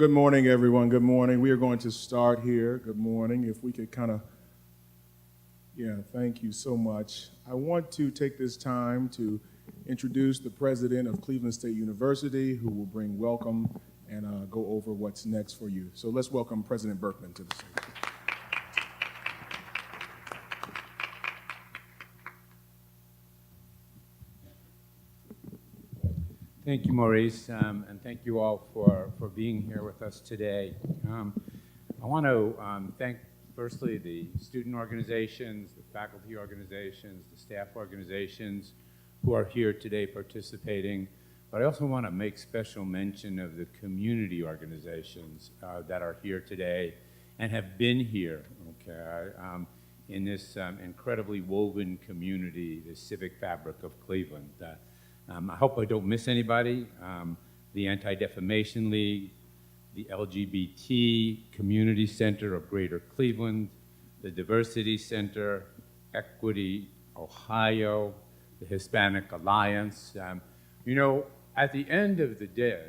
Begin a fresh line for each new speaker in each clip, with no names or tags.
good morning, everyone. Good morning. We are going to start here. Good morning. If we could thank you so much. I want to take this time to introduce the president of Cleveland State University, who will bring welcome and go over what's next for you. So let's welcome President Burke to the stage.
Thank you, Maurice, and thank you all for being here with us today. I want to thank, firstly, the student organizations, the faculty organizations, the staff organizations who are here today participating, but I also want to make special mention of the community organizations that are here today and have been here, in this incredibly woven community, the civic fabric of Cleveland. I hope I don't miss anybody. The Anti-Defamation League, the LGBT Community Center of Greater Cleveland, the Diversity Center, Equity Ohio, the Hispanic Alliance. At the end of the day,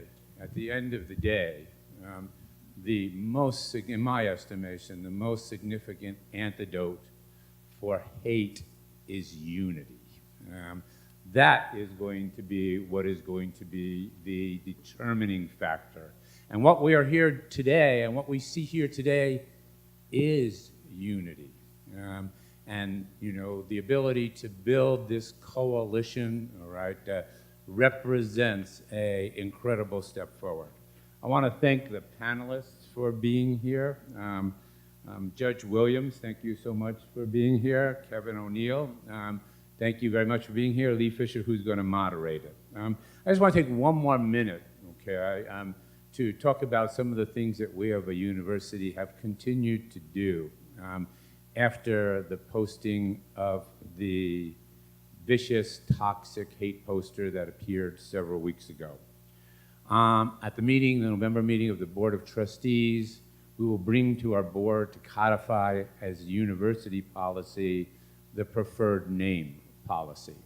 the most, in my estimation, the most significant antidote for hate is unity. That is going to be what is going to be the determining factor. And what we are here today, and what we see here today, is unity. The ability to build this coalition, represents an incredible step forward. I want to thank the panelists for being here. Judge Williams, thank you so much for being here. Kevin ONeill, thank you very much for being here. Lee Fisher, who's going to moderate it. I just want to take one more minute, to talk about some of the things that we of a university have continued to do after the posting of the vicious, toxic hate poster that appeared several weeks ago. At the meeting, the November meeting of the Board of Trustees, we will bring to our board to codify as university policy the preferred name policy,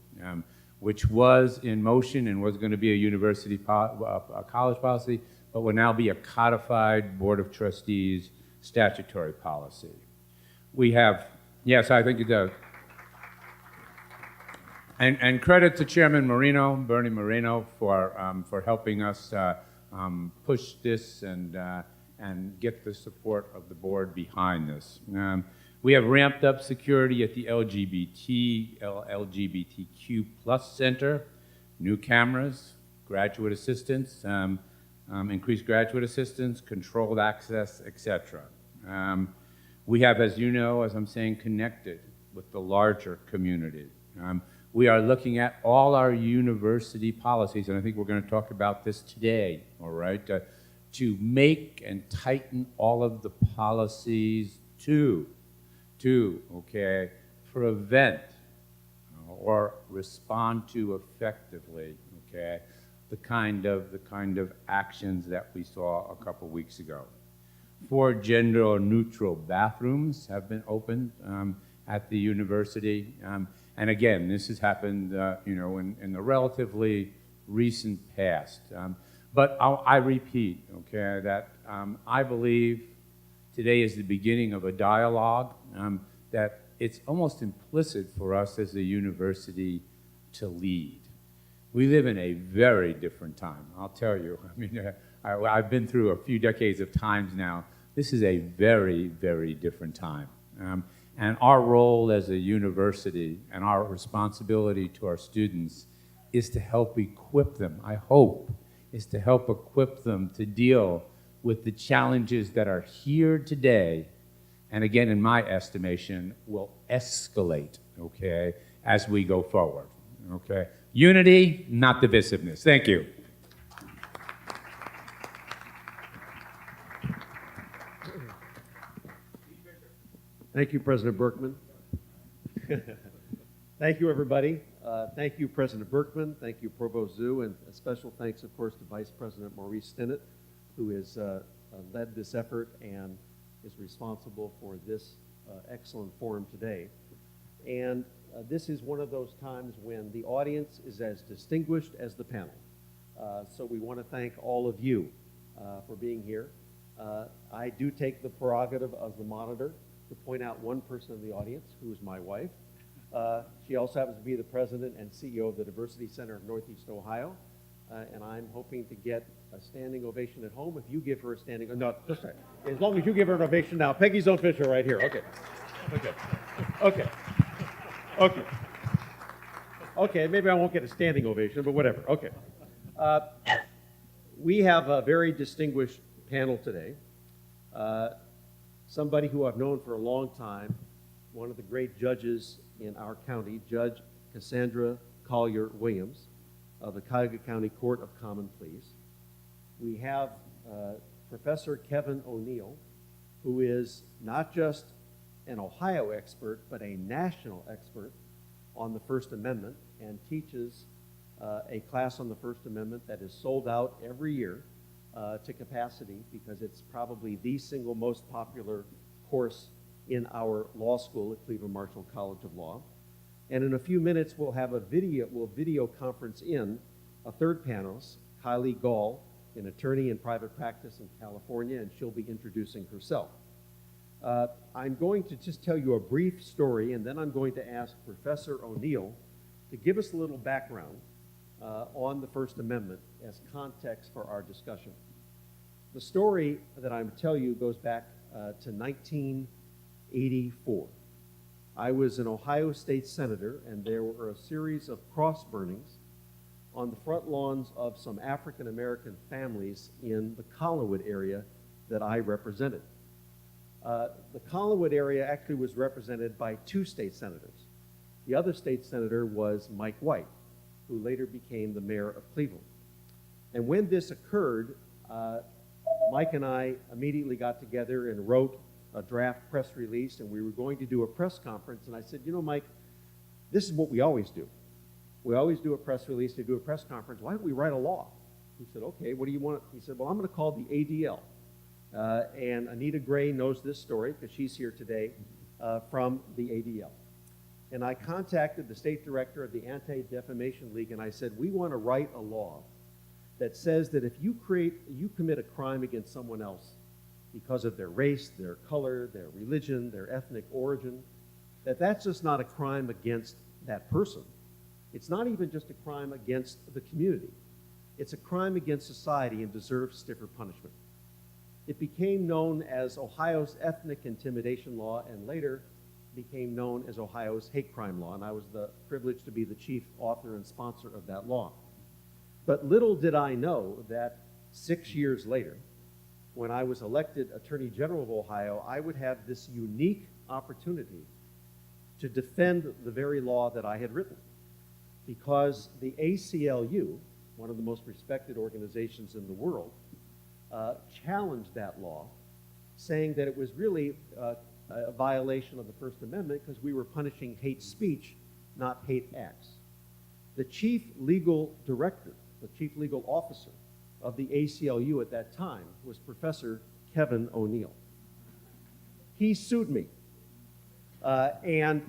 which was in motion and was going to be a university a college policy, but will now be a codified Board of Trustees statutory policy. We have, yes, I think it does. And credit to Chairman Bernie Moreno, for helping us push this and get the support of the board behind this. We have ramped up security at the LGBTQ plus center, new cameras, graduate assistance, increased graduate assistance, controlled access, etc. We have, as you know, as I'm saying, connected with the larger community. We are looking at all our university policies, and I think we're going to talk about this today, to make and tighten all of the policies to prevent or respond to effectively, the kind of actions that we saw a couple weeks ago. 4 gender-neutral bathrooms have been opened at the university, and again, this has happened, in the relatively recent past. But I repeat, that I believe today is the beginning of a dialogue that it's almost implicit for us as a university to lead. We live in a very different time, I'll tell you. I've been through a few decades of times now. This is a very, very different time. And our role as a university and our responsibility to our students is to help equip them, I hope, is to help equip them to deal with the challenges that are here today, and again, in my estimation, will escalate, as we go forward, Unity, not divisiveness. Thank you.
Thank you, President Berkman. Thank you, everybody. Thank you, President Berkman. Thank you, Provost Zhu, and a special thanks, of course, to Vice President Maurice Stinnett, who has led this effort and is responsible for this excellent forum today. And this is one of those times when the audience is as distinguished as the panel. So we want to thank all of you for being here. I do take the prerogative of the monitor to point out one person in the audience, who is my wife. She also happens to be the president and CEO of the Diversity Center of Northeast Ohio, and I'm hoping to get a standing ovation at home if you give her a standing, no, just right. As long as you give her an ovation now. Peggy Zone Fisher right here, okay. Okay, maybe I won't get a standing ovation, but whatever, okay. We have a very distinguished panel today. Somebody who I've known for a long time, one of the great judges in our county, Judge Cassandra Collier-Williams of the Cuyahoga County Court of Common Pleas. We have Professor Kevin ONeill, who is not just an Ohio expert, but a national expert on the First Amendment and teaches a class on the First Amendment that is sold out every year to capacity because it's probably the single most popular course in our law school at Cleveland Marshall College of Law. And in a few minutes, we'll have a video conference in a third panelist, Kylie Gall, an attorney in private practice in California, and she'll be introducing herself. I'm going to just tell you a brief story, and then I'm going to ask Professor ONeill to give us a little background on the First Amendment as context for our discussion. The story that I'm going to tell you goes back to 1984. I was an Ohio State Senator, and there were a series of cross burnings on the front lawns of some African American families in the Collinwood area that I represented. The Collinwood area actually was represented by two state senators. The other state senator was Mike White, who later became the mayor of Cleveland. And when this occurred, Mike and I immediately got together and wrote a draft press release, and we were going to do a press conference. And I said, you know, Mike, this is what we always do. We always do a press release, to do a press conference. Why don't we write a law? He said, okay, what do you want? He said, well, I'm going to call the ADL. And Anita Gray knows this story because she's here today from the ADL. And I contacted the state director of the Anti-Defamation League, and I said, we want to write a law that says that if you commit a crime against someone else because of their race, their color, their religion, their ethnic origin, that's just not a crime against that person. It's not even just a crime against the community. It's a crime against society and deserves stiffer punishment. It became known as Ohio's ethnic intimidation law and later became known as Ohio's hate crime law, and I was privileged to be the chief author and sponsor of that law. But little did I know that 6 years later, when I was elected Attorney General of Ohio, I would have this unique opportunity to defend the very law that I had written. Because the ACLU, one of the most respected organizations in the world, challenged that law, saying that it was really a violation of the First Amendment because we were punishing hate speech, not hate acts. The chief legal director, the chief legal officer of the ACLU at that time was Professor Kevin ONeill. He sued me, and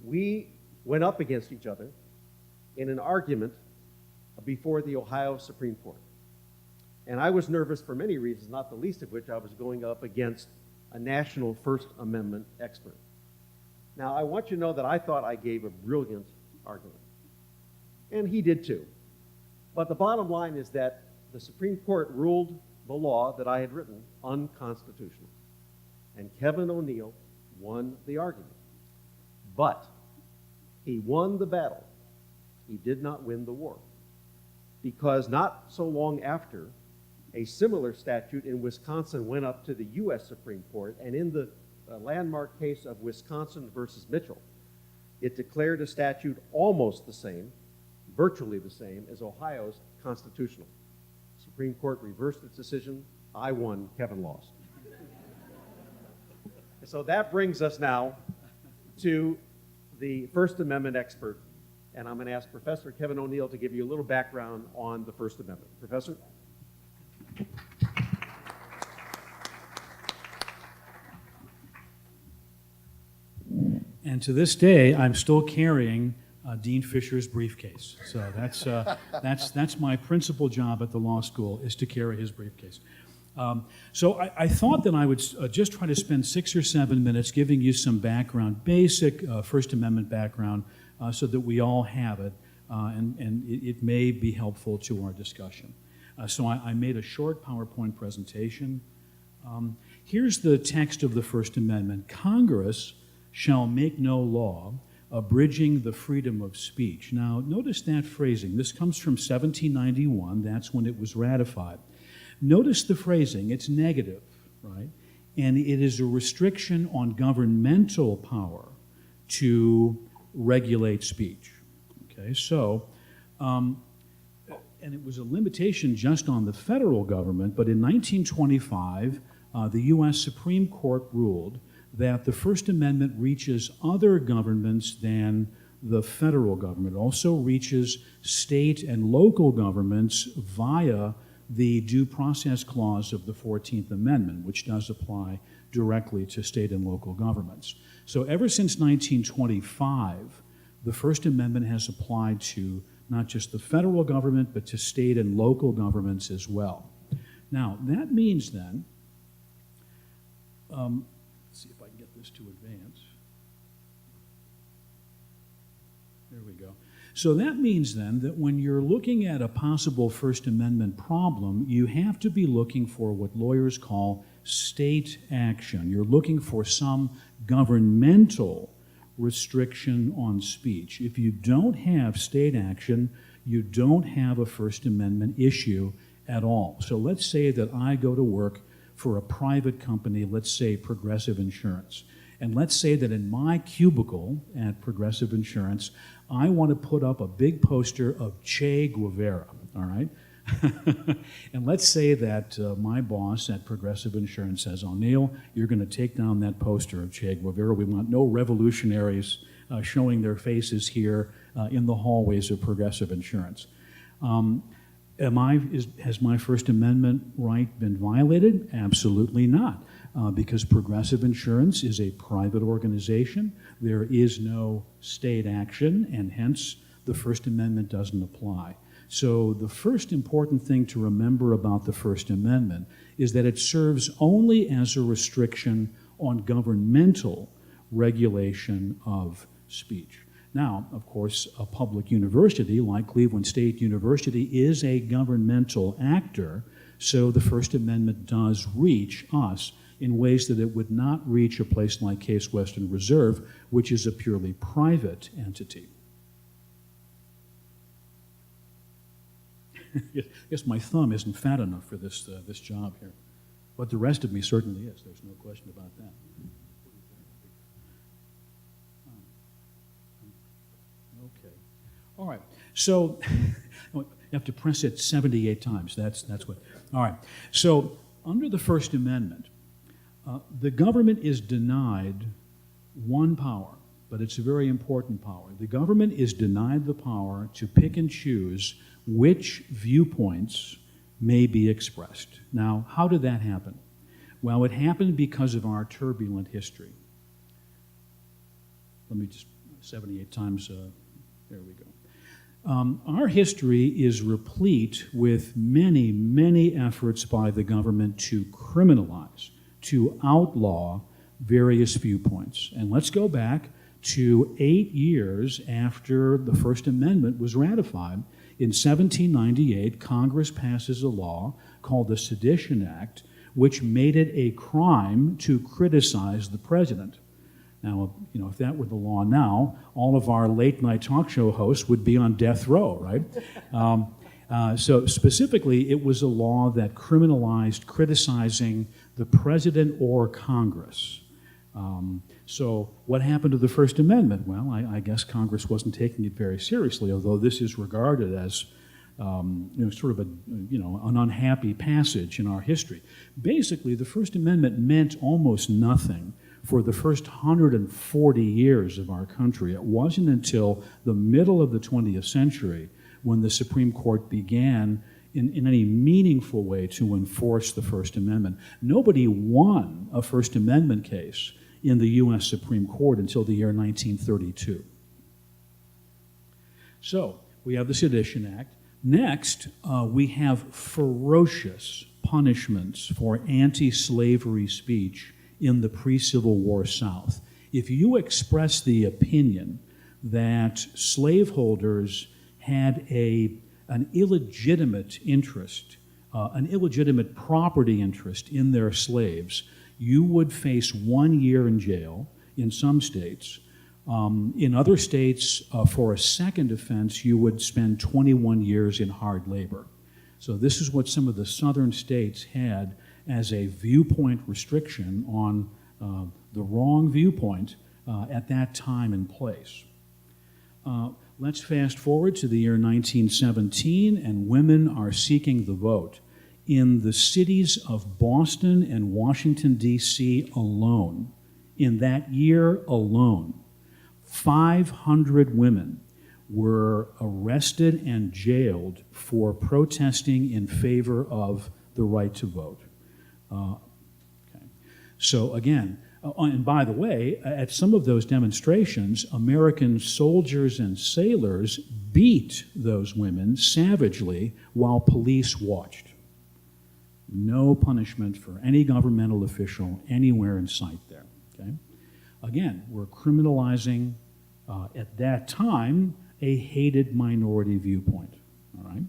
we went up against each other in an argument before the Ohio Supreme Court. And I was nervous for many reasons, not the least of which I was going up against a national First Amendment expert. Now, I want you to know that I thought I gave a brilliant argument. And he did too. But the bottom line is that the Supreme Court ruled the law that I had written unconstitutional. And Kevin ONeill won the argument. But he won the battle. He did not win the war. Because not so long after, a similar statute in Wisconsin went up to the U.S. Supreme Court, and in the landmark case of Wisconsin versus Mitchell, it declared a statute almost the same, virtually the same, as Ohio's constitutional. The Supreme Court reversed its decision. I won, Kevin lost. So that brings us now to the First Amendment expert, and I'm going to ask Professor Kevin ONeill to give you a little background on the First Amendment. Professor?
And to this day, I'm still carrying Dean Fisher's briefcase. So that's my principal job at the law school, is to carry his briefcase. So I thought that I would just try to spend 6 or 7 minutes giving you some background, basic First Amendment background, so that we all have it, and it may be helpful to our discussion. So I made a short PowerPoint presentation. Here's the text of the First Amendment. Congress shall make no law abridging the freedom of speech. Now, notice that phrasing. This comes from 1791. That's when it was ratified. Notice the phrasing. It's negative, right? And it is a restriction on governmental power to regulate speech. Okay, so, and it was a limitation just on the federal government, but in 1925, the U.S. Supreme Court ruled that the First Amendment reaches other governments than the federal government. It also reaches state and local governments via the Due Process Clause of the 14th Amendment, which does apply directly to state and local governments. So ever since 1925, the First Amendment has applied to not just the federal government, but to state and local governments as well. Now, that means then, let's see if I can get this to advance. There we go. So that means then that when you're looking at a possible First Amendment problem, you have to be looking for what lawyers call state action. You're looking for some governmental restriction on speech. If you don't have state action, you don't have a First Amendment issue at all. So let's say that I go to work for a private company, let's say Progressive Insurance. And let's say that in my cubicle at Progressive Insurance, I want to put up a big poster of Che Guevara, all right? And let's say that my boss at Progressive Insurance says, "ONeill, you're going to take down that poster of Che Guevara. We want no revolutionaries showing their faces here in the hallways of Progressive Insurance." Has my First Amendment right been violated? Absolutely not, because Progressive Insurance is a private organization. There is no state action, and hence the First Amendment doesn't apply. So the first important thing to remember about the First Amendment is that it serves only as a restriction on governmental regulation of speech. Now, of course, a public university like Cleveland State University is a governmental actor, so the First Amendment does reach us in ways that it would not reach a place like Case Western Reserve, which is a purely private entity. I guess my thumb isn't fat enough for this job here, but the rest of me certainly is. There's no question about that. Okay. All right. So you have to press it 78 times. That's what. All right. So under the First Amendment, the government is denied one power, but it's a very important power. The government is denied the power to pick and choose which viewpoints may be expressed. Now, how did that happen? Well, it happened because of our turbulent history. Let me just, 78 times, there we go. Our history is replete with many, many efforts by the government to criminalize, to outlaw various viewpoints. And let's go back to 8 years after the First Amendment was ratified. In 1798, Congress passes a law called the Sedition Act, which made it a crime to criticize the president. Now, you know, if that were the law now, all of our late-night talk show hosts would be on death row, right? So specifically, it was a law that criminalized criticizing the president or Congress. So what happened to the First Amendment? Well, I guess Congress wasn't taking it very seriously, although this is regarded as sort of an unhappy passage in our history. Basically, the First Amendment meant almost nothing for the first 140 years of our country. It wasn't until the middle of the 20th century when the Supreme Court began in any meaningful way to enforce the First Amendment. Nobody won a First Amendment case in the U.S. Supreme Court until the year 1932. So we have the Sedition Act. Next, we have ferocious punishments for anti-slavery speech in the pre-Civil War South. If you express the opinion that slaveholders had an illegitimate interest, an illegitimate property interest in their slaves, you would face 1 year in jail in some states. In other states, for a second offense, you would spend 21 years in hard labor. So this is what some of the southern states had as a viewpoint restriction on the wrong viewpoint at that time and place. Let's fast forward to the year 1917, and women are seeking the vote. In the cities of Boston and Washington, D.C. alone, in that year alone, 500 women were arrested and jailed for protesting in favor of the right to vote. Okay. So again, and by the way, at some of those demonstrations, American soldiers and sailors beat those women savagely while police watched. No punishment for any governmental official anywhere in sight there. Okay? Again, we're criminalizing, at that time, a hated minority viewpoint. All right?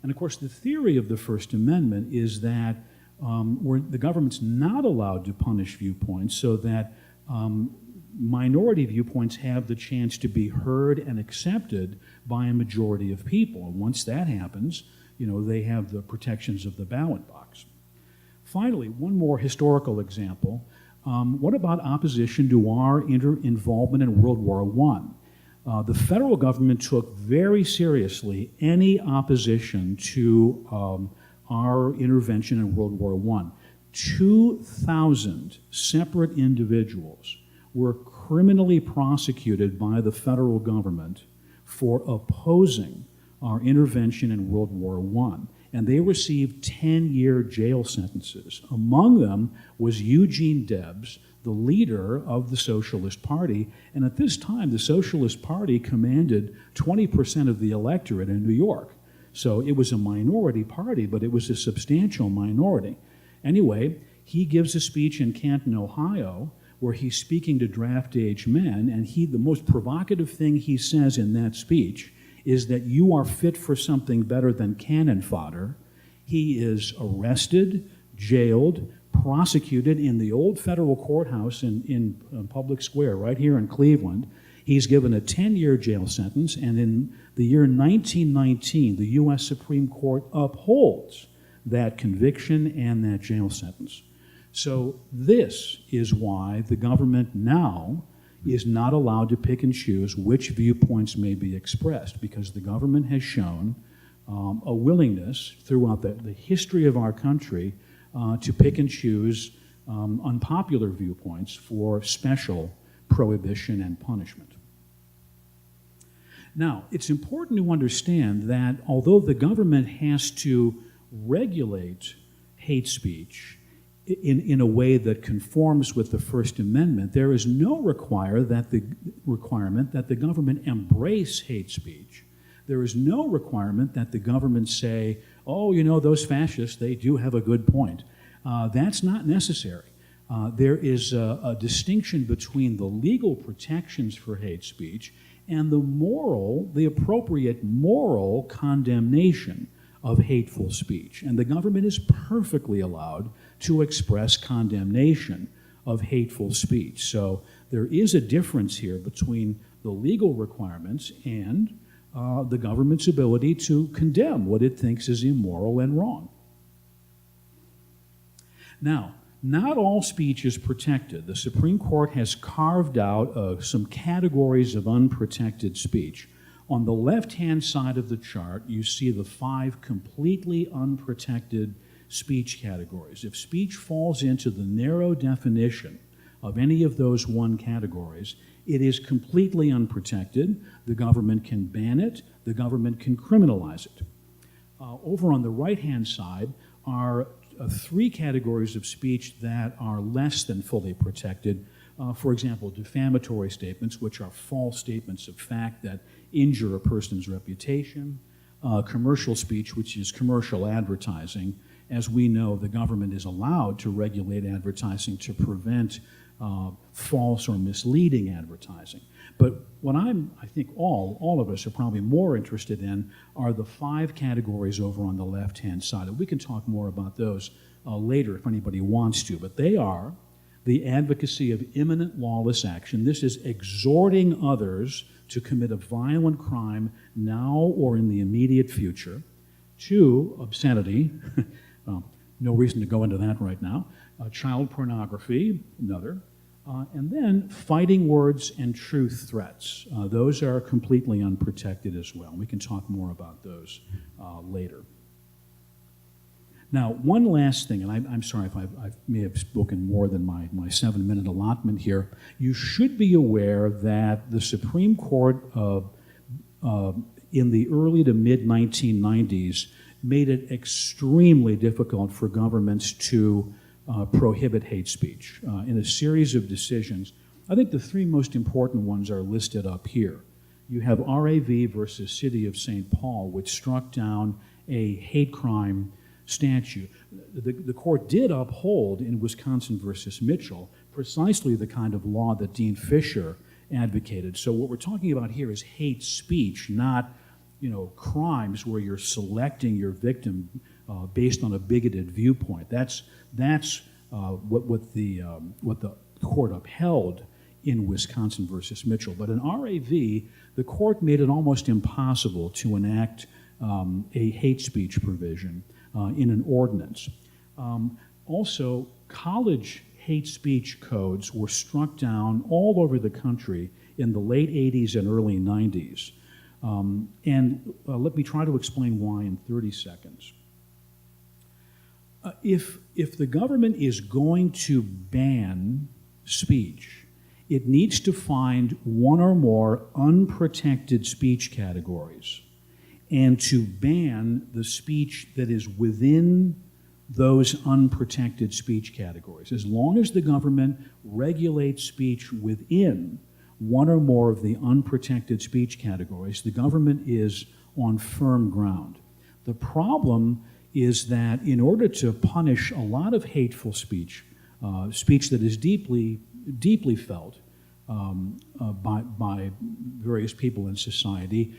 And of course, the theory of the First Amendment is that the government's not allowed to punish viewpoints so that minority viewpoints have the chance to be heard and accepted by a majority of people. And once that happens, you know, they have the protections of the ballot box. Finally, one more historical example. What about opposition to our involvement in World War I? The federal government took very seriously any opposition to our intervention in World War I. 2,000 separate individuals were criminally prosecuted by the federal government for opposing our intervention in World War I, and they received 10-year jail sentences. Among them was Eugene Debs, the leader of the Socialist Party, and at this time the Socialist Party commanded 20% of the electorate in New York. So it was a minority party, but it was a substantial minority. Anyway, he gives a speech in Canton, Ohio, where he's speaking to draft-age men, and the most provocative thing he says in that speech is that you are fit for something better than cannon fodder. He is arrested, jailed, prosecuted in the old federal courthouse in Public Square, right here in Cleveland. He's given a 10-year jail sentence, and in the year 1919, the U.S. Supreme Court upholds that conviction and that jail sentence. So this is why the government now is not allowed to pick and choose which viewpoints may be expressed, because the government has shown a willingness throughout the history of our country to pick and choose unpopular viewpoints for special prohibition and punishment. Now, it's important to understand that although the government has to regulate hate speech in a way that conforms with the First Amendment, there is no requirement that the government embrace hate speech. There is no requirement that the government say, oh, you know, those fascists, they do have a good point. That's not necessary. There is a distinction between the legal protections for hate speech and the appropriate moral condemnation of hateful speech. And the government is perfectly allowed to express condemnation of hateful speech. So there is a difference here between the legal requirements and the government's ability to condemn what it thinks is immoral and wrong. Now, not all speech is protected. The Supreme Court has carved out some categories of unprotected speech. On the left-hand side of the chart, you see the 5 completely unprotected speech categories. If speech falls into the narrow definition of any of those 1 categories, it is completely unprotected. The government can ban it. The government can criminalize it. Over on the right-hand side are 3 categories of speech that are less than fully protected. For example, defamatory statements, which are false statements of fact that injure a person's reputation. Commercial speech, which is commercial advertising. As we know, the government is allowed to regulate advertising to prevent false or misleading advertising. But what I think all of us are probably more interested in are the 5 categories over on the left-hand side. And we can talk more about those later if anybody wants to. But they are the advocacy of imminent lawless action. This is exhorting others to commit a violent crime now or in the immediate future. 2, obscenity. No reason to go into that right now. Child pornography, another. And then fighting words and truth threats. Those are completely unprotected as well. We can talk more about those later. Now, one last thing, and I'm sorry if I may have spoken more than my 7-minute allotment here. You should be aware that the Supreme Court in the early to mid-1990s made it extremely difficult for governments to prohibit hate speech in a series of decisions. I think the 3 most important ones are listed up here. You have RAV versus City of St. Paul, which struck down a hate crime statute. The court did uphold in Wisconsin versus Mitchell precisely the kind of law that Dean Fisher advocated. So what we're talking about here is hate speech, not crimes where you're selecting your victim based on a bigoted viewpoint. That's what the court upheld in Wisconsin versus Mitchell. But in RAV, the court made it almost impossible to enact a hate speech provision in an ordinance. Also, college hate speech codes were struck down all over the country in the late 80s and early 90s. Let me try to explain why in 30 seconds. If the government is going to ban speech, it needs to find one or more unprotected speech categories and to ban the speech that is within those unprotected speech categories. As long as the government regulates speech within one or more of the unprotected speech categories, the government is on firm ground. The problem is that in order to punish a lot of hateful speech, speech that is deeply, deeply felt by various people in society,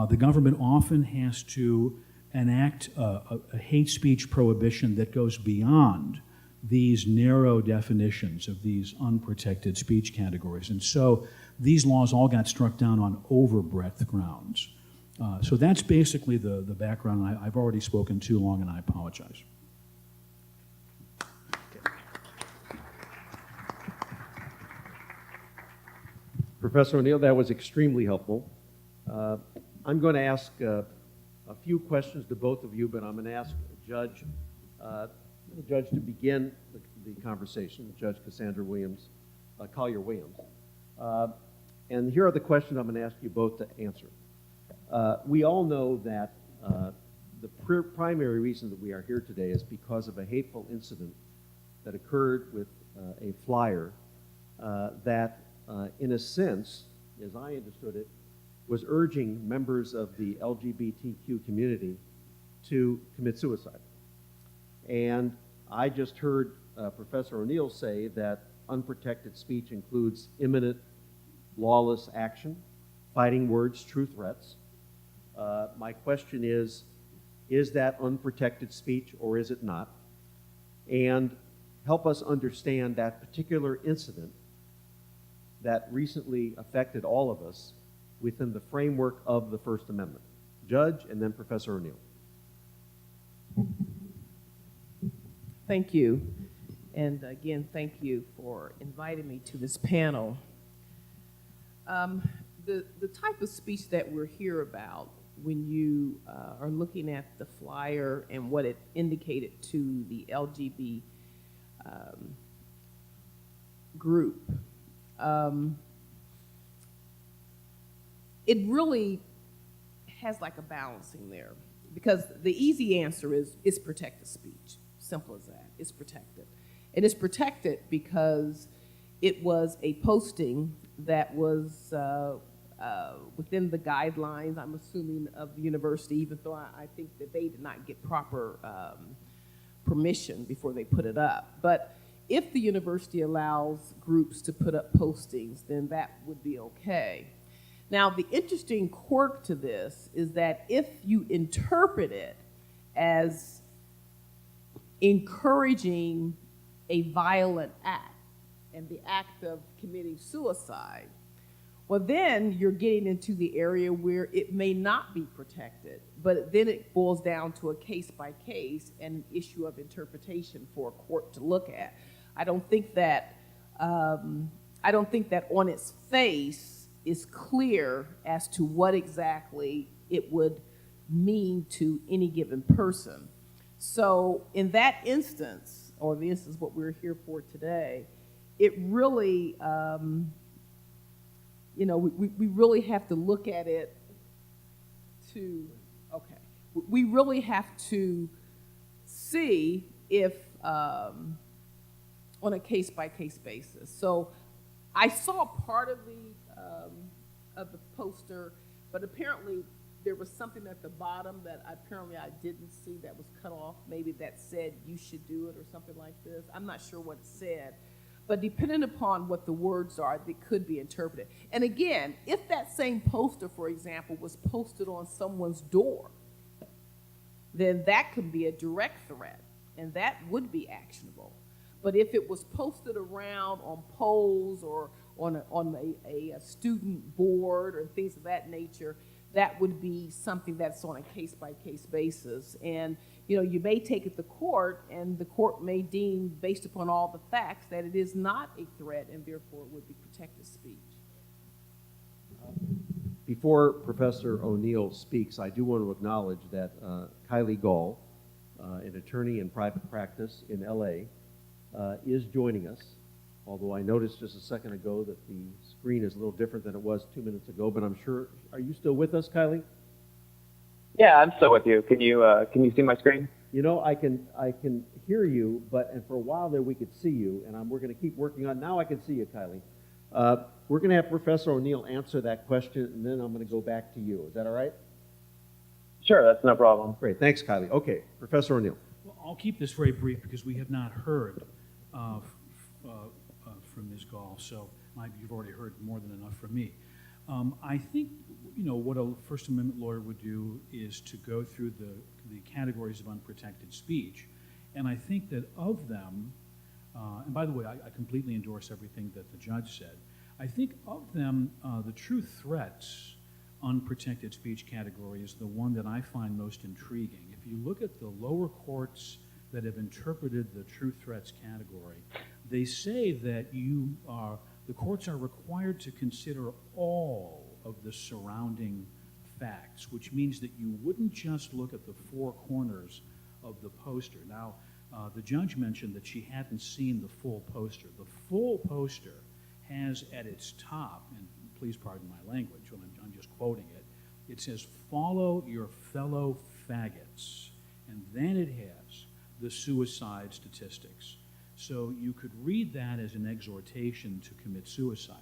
the government often has to enact a hate speech prohibition that goes beyond these narrow definitions of these unprotected speech categories. And so these laws all got struck down on overbreadth grounds. So that's basically the background. I've already spoken too long, and I apologize.
Professor ONeill, that was extremely helpful. I'm going to ask a few questions to both of you, but I'm going to ask the judge to begin the conversation, Judge Cassandra Collier-Williams. And here are the questions I'm going to ask you both to answer. We all know that the primary reason that we are here today is because of a hateful incident that occurred with a flyer that, in a sense, as I understood it, was urging members of the LGBTQ community to commit suicide. And I just heard Professor ONeill say that unprotected speech includes imminent lawless action, fighting words, true threats. My question is that unprotected speech or is it not? And help us understand that particular incident that recently affected all of us within the framework of the First Amendment. Judge, and then Professor ONeill.
Thank you. And again, thank you for inviting me to this panel. The type of speech that we're here about when you are looking at the flyer and what it indicated to the LGBT group, it really has like a balancing there, because the easy answer is it's protected speech. Simple as that. It's protected. And it's protected because it was a posting that was within the guidelines, I'm assuming, of the university, even though I think that they did not get proper permission before they put it up. But if the university allows groups to put up postings, then that would be okay. Now, the interesting quirk to this is that if you interpret it as encouraging a violent act and the act of committing suicide, well, then you're getting into the area where it may not be protected, but then it boils down to a case by case and an issue of interpretation for a court to look at. I don't think that on its face is clear as to what exactly it would mean to any given person. So in that instance, or the instance what we're here for today, it really, we really have to look at it to, okay, we really have to see if, on a case-by-case basis. So I saw part of the poster, but apparently there was something at the bottom that apparently I didn't see that was cut off, maybe that said you should do it or something like this. I'm not sure what it said. But depending upon what the words are, they could be interpreted. And again, if that same poster, for example, was posted on someone's door, then that could be a direct threat, and that would be actionable. But if it was posted around on poles or on a student board or things of that nature, that would be something that's on a case-by-case basis. And you may take it to court, and the court may deem, based upon all the facts, that it is not a threat, and therefore it would be protected speech.
Before Professor ONeill speaks, I do want to acknowledge that Kylie Gall, an attorney in private practice in LA, is joining us. Although I noticed just a second ago that the screen is a little different than it was 2 minutes ago, but I'm sure, are you still with us, Kylie?
Yeah, I'm still with you. Can you see my screen?
I can hear you, and for a while there we could see you, and we're going to keep working on. Now I can see you, Kylie. We're going to have Professor ONeill answer that question, and then I'm going to go back to you. Is that all right?
Sure, that's no problem.
Great, thanks, Kylie. Okay, Professor ONeill.
Well, I'll keep this very brief because we have not heard from Ms. Gall, so you've already heard more than enough from me. I think what a First Amendment lawyer would do is to go through the categories of unprotected speech, and I think that of them, and by the way, I completely endorse everything that the judge said. I think of them, the true threats unprotected speech category is the one that I find most intriguing. If you look at the lower courts that have interpreted the true threats category, they say that the courts are required to consider all of the surrounding facts, which means that you wouldn't just look at the four corners of the poster. Now, the judge mentioned that she hadn't seen the full poster. The full poster has at its top, and please pardon my language when I'm just quoting it, it says, "Follow your fellow faggots," and then it has the suicide statistics. So you could read that as an exhortation to commit suicide.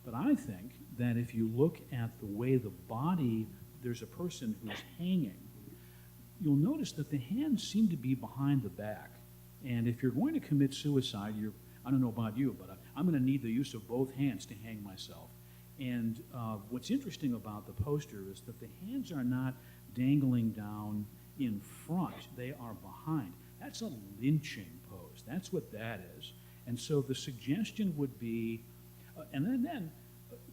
But I think that if you look at the way the body, there's a person who's hanging, you'll notice that the hands seem to be behind the back. And if you're going to commit suicide, I don't know about you, but I'm going to need the use of both hands to hang myself. And what's interesting about the poster is that the hands are not dangling down in front, they are behind. That's a lynching pose. That's what that is. And so the suggestion would be, and then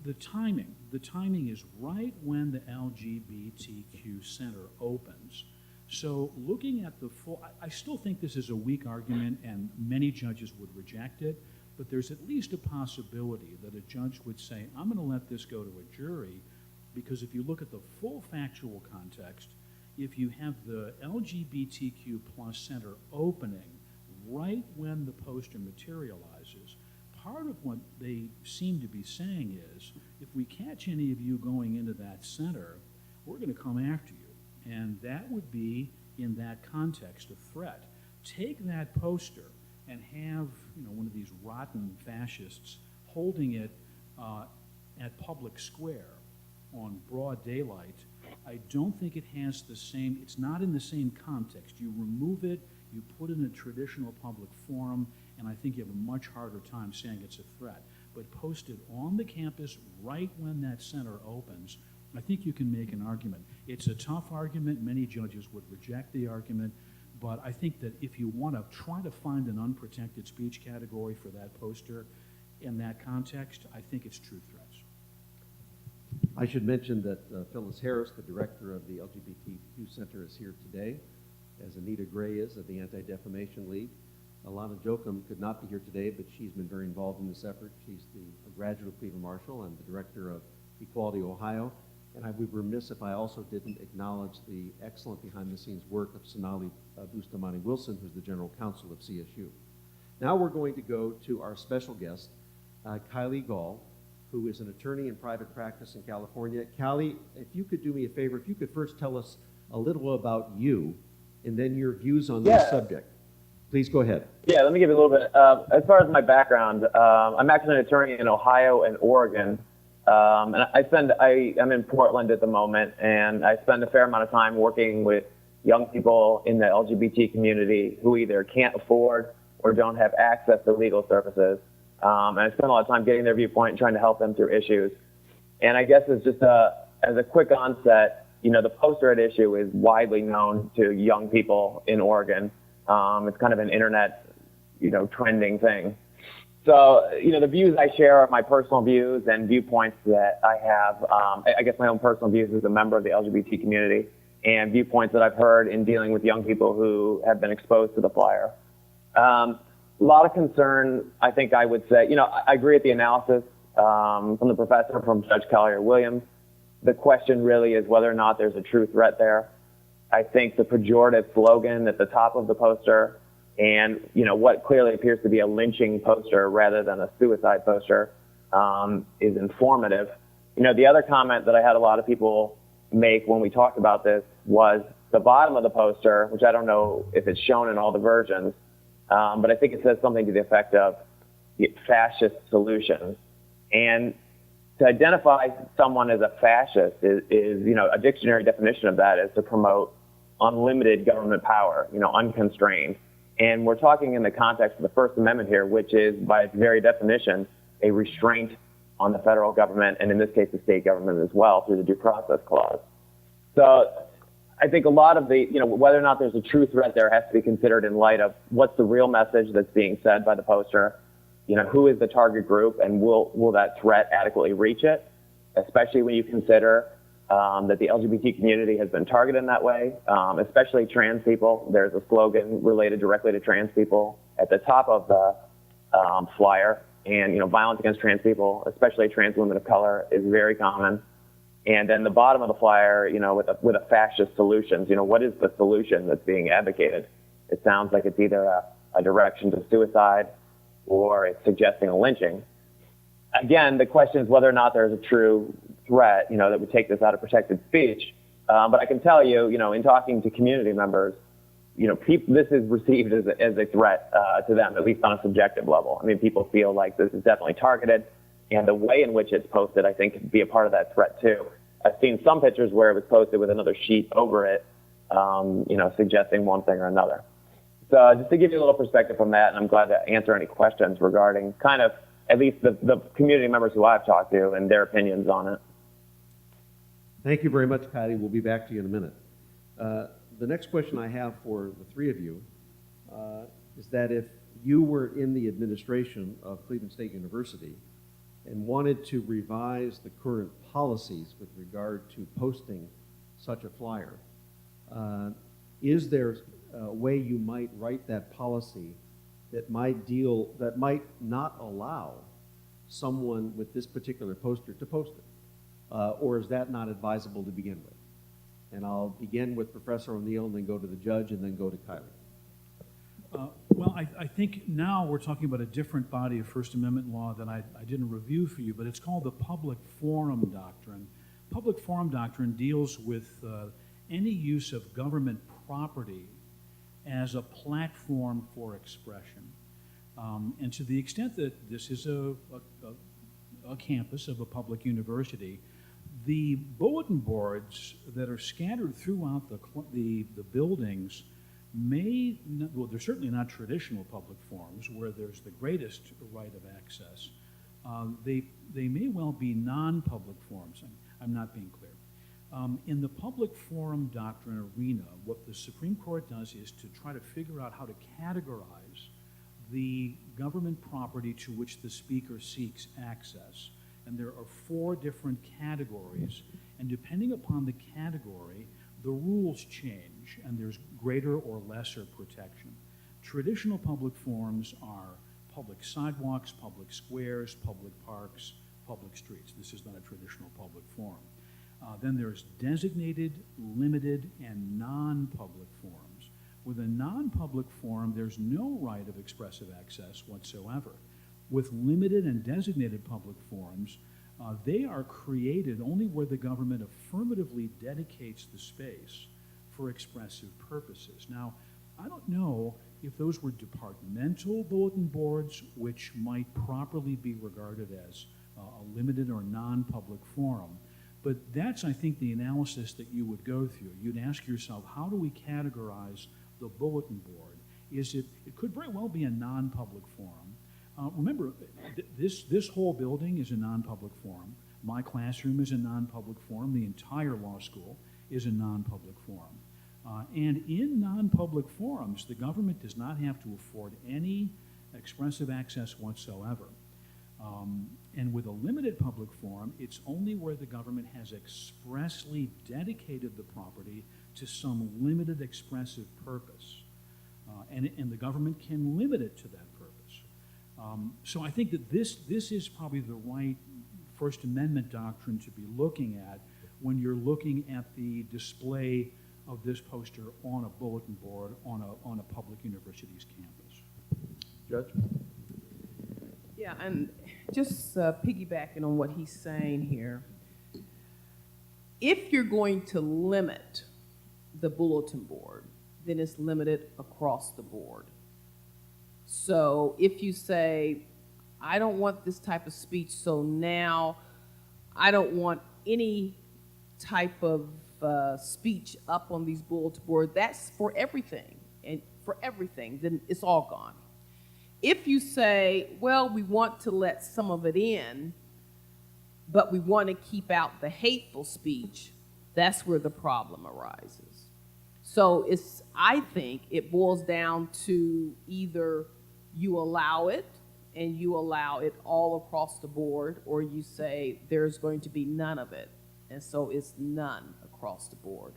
the timing. The timing is right when the LGBTQ Center opens. So looking at the full, I still think this is a weak argument and many judges would reject it, but there's at least a possibility that a judge would say, I'm going to let this go to a jury, because if you look at the full factual context, if you have the LGBTQ plus center opening right when the poster materializes, part of what they seem to be saying is, if we catch any of you going into that center, we're going to come after you. And that would be, in that context, a threat. Take that poster and have, one of these rotten fascists holding it at public square on broad daylight, I don't think it has the same, it's not in the same context. You remove it, you put it in a traditional public forum, and I think you have a much harder time saying it's a threat. But post it on the campus right when that center opens, I think you can make an argument. It's a tough argument. Many judges would reject the argument, but I think that if you want to try to find an unprotected speech category for that poster in that context, I think it's true threats.
I should mention that Phyllis Harris, the director of the LGBTQ Center, is here today, as Anita Gray is of the Anti-Defamation League. Alana Jochum could not be here today, but she's been very involved in this effort. She's a graduate of Cleveland Marshall and the director of Equality Ohio. And I would be remiss if I also didn't acknowledge the excellent behind-the-scenes work of Sonali Bustamante-Wilson, who's the general counsel of CSU. Now we're going to go to our special guest, Kylie Gall, who is an attorney in private practice in California. Kylie, if you could do me a favor, if you could first tell us a little about you and then your views on this subject. Please go ahead.
Yeah, let me give you a little bit. As far as my background, I'm actually an attorney in Ohio and Oregon. And I'm in Portland at the moment, and I spend a fair amount of time working with young people in the LGBT community who either can't afford or don't have access to legal services. And I spend a lot of time getting their viewpoint and trying to help them through issues. And I guess it's just as a quick onset, the poster at issue is widely known to young people in Oregon. It's kind of an internet, trending thing. So, the views I share are my personal views and viewpoints that I have, I guess my own personal views as a member of the LGBT community and viewpoints that I've heard in dealing with young people who have been exposed to the flyer. A lot of concern, I think I would say, I agree with the analysis from the professor, from Judge Collier-Williams. The question really is whether or not there's a true threat there. I think the pejorative slogan at the top of the poster and, what clearly appears to be a lynching poster rather than a suicide poster is informative. The other comment that I had a lot of people make when we talked about this was the bottom of the poster, which I don't know if it's shown in all the versions, but I think it says something to the effect of fascist solutions. And to identify someone as a fascist is a dictionary definition of that is to promote unlimited government power, unconstrained. And we're talking in the context of the First Amendment here, which is by its very definition, a restraint on the federal government, and in this case, the state government as well, through the Due Process Clause. So I think a lot of the, whether or not there's a true threat there has to be considered in light of what's the real message that's being said by the poster, who is the target group, and will that threat adequately reach it, especially when you consider that the LGBT community has been targeted in that way, especially trans people. There's a slogan related directly to trans people at the top of the flyer, and violence against trans people, especially trans women of color, is very common. And then the bottom of the flyer, with a fascist solutions, what is the solution that's being advocated? It sounds like it's either a direction to suicide or it's suggesting a lynching. Again, the question is whether or not there's a true threat, that would take this out of protected speech. But I can tell you, in talking to community members, this is received as a threat to them, at least on a subjective level. I mean, people feel like this is definitely targeted, and the way in which it's posted, I think, could be a part of that threat too. I've seen some pictures where it was posted with another sheet over it, suggesting one thing or another. So just to give you a little perspective from that, and I'm glad to answer any questions regarding kind of at least the community members who I've talked to and their opinions on it.
Thank you very much, Kylie. We'll be back to you in a minute. The next question I have for the three of you is that if you were in the administration of Cleveland State University and wanted to revise the current policies with regard to posting such a flyer, is there a way you might write that policy that might not allow someone with this particular poster to post it? Or is that not advisable to begin with? And I'll begin with Professor ONeill and then go to the judge and then go to Kylie.
Well, I think now we're talking about a different body of First Amendment law that I didn't review for you, but it's called the Public Forum Doctrine. Public Forum Doctrine deals with any use of government property as a platform for expression. And to the extent that this is a campus of a public university, the bulletin boards that are scattered throughout the buildings may, not, well, they're certainly not traditional public forums where there's the greatest right of access. They may well be non-public forums. I'm not being clear. In the public forum doctrine arena, what the Supreme Court does is to try to figure out how to categorize the government property to which the speaker seeks access. And there are 4 different categories, and depending upon the category, the rules change, and there's greater or lesser protection. Traditional public forums are public sidewalks, public squares, public parks, public streets. This is not a traditional public forum. Then there's designated, limited, and non-public forums. With a non-public forum, there's no right of expressive access whatsoever. With limited and designated public forums, they are created only where the government affirmatively dedicates the space for expressive purposes. Now, I don't know if those were departmental bulletin boards, which might properly be regarded as a limited or non-public forum, but that's, I think, the analysis that you would go through. You'd ask yourself, how do we categorize the bulletin board? It could very well be a non-public forum. Remember, this whole building is a non-public forum. My classroom is a non-public forum. The entire law school is a non-public forum. And in non-public forums, the government does not have to afford any expressive access whatsoever. And with a limited public forum, it's only where the government has expressly dedicated the property to some limited expressive purpose. And the government can limit it to that purpose. So I think that this is probably the right First Amendment doctrine to be looking at when you're looking at the display of this poster on a bulletin board on a public university's campus.
Judge?
Yeah, and just piggybacking on what he's saying here, if you're going to limit the bulletin board, then it's limited across the board. So if you say, I don't want this type of speech, so now I don't want any type of speech up on these bulletin boards, that's for everything, and for everything, then it's all gone. If you say, well, we want to let some of it in, but we want to keep out the hateful speech, that's where the problem arises. So I think it boils down to either you allow it and you allow it all across the board, or you say there's going to be none of it. And so it's none across the board.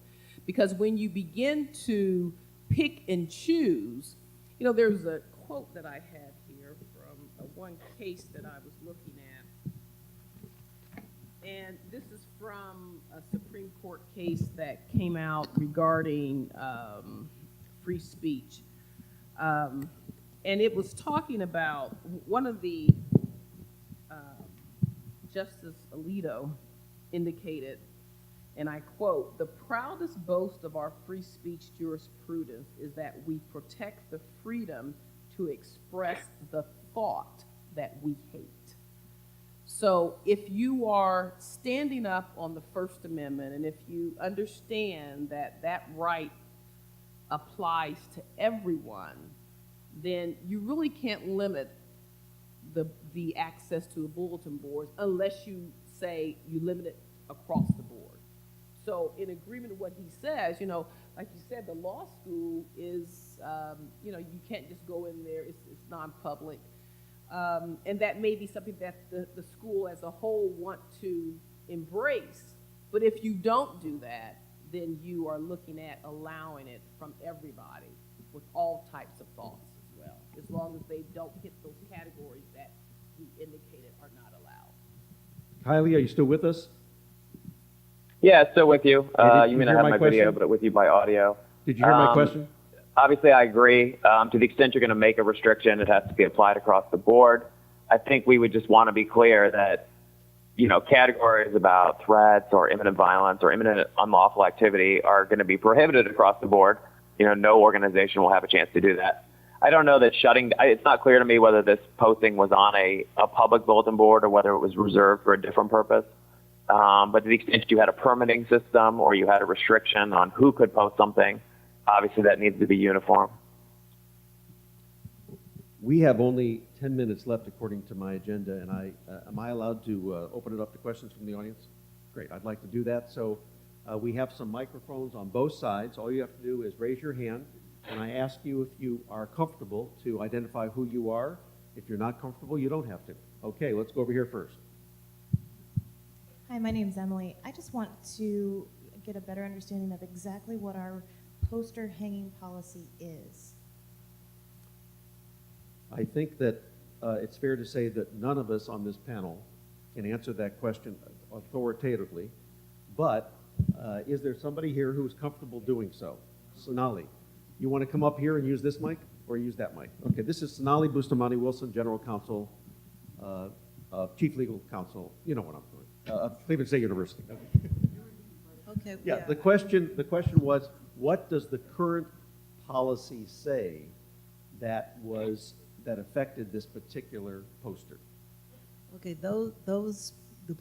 Because when you begin to pick and choose, there's a quote that I had here from one case that I was looking at. And this is from a Supreme Court case that came out regarding free speech. And it was talking about one of the, Justice Alito indicated, and I quote, "The proudest boast of our free speech jurisprudence is that we protect the freedom to express the thought that we hate." So if you are standing up on the First Amendment, and if you understand that that right applies to everyone, then you really can't limit the access to a bulletin board unless you say you limit it across the board. So in agreement with what he says, like you said, the law school is, you can't just go in there, it's non-public. And that may be something that the school as a whole want to embrace. But if you don't do that, then you are looking at allowing it from everybody with all types of thoughts as well, as long as they don't hit those categories that we indicated are not allowed.
Kylie, are you still with us?
Yeah, still with you. You may
hear
not have
my
my video,
question?
but with you by audio.
Did you hear my question?
Obviously, I agree. To the extent you're going to make a restriction, it has to be applied across the board. I think we would just want to be clear that, categories about threats or imminent violence or imminent unlawful activity are going to be prohibited across the board. No organization will have a chance to do that. I don't know that it's not clear to me whether this posting was on a public bulletin board or whether it was reserved for a different purpose. But to the extent you had a permitting system or you had a restriction on who could post something, obviously that needs to be uniform.
We have only 10 minutes left according to my agenda, and am I allowed to open it up to questions from the audience? Great, I'd like to do that. So we have some microphones on both sides. All you have to do is raise your hand, and I ask you if you are comfortable to identify who you are. If you're not comfortable, you don't have to. Okay, let's go over here first.
Hi, my name's Emily. I just want to get a better understanding of exactly what our poster hanging policy is.
I think that it's fair to say that none of us on this panel can answer that question authoritatively, but is there somebody here who's comfortable doing so? Sonali, you want to come up here and use this mic or use that mic? Okay, this is Sonali Bustamante Wilson, General Counsel, Chief Legal Counsel, you know what I'm doing, Cleveland State University.
Okay.
Yeah, the question was, what does the current policy say that affected this particular poster?
Okay, the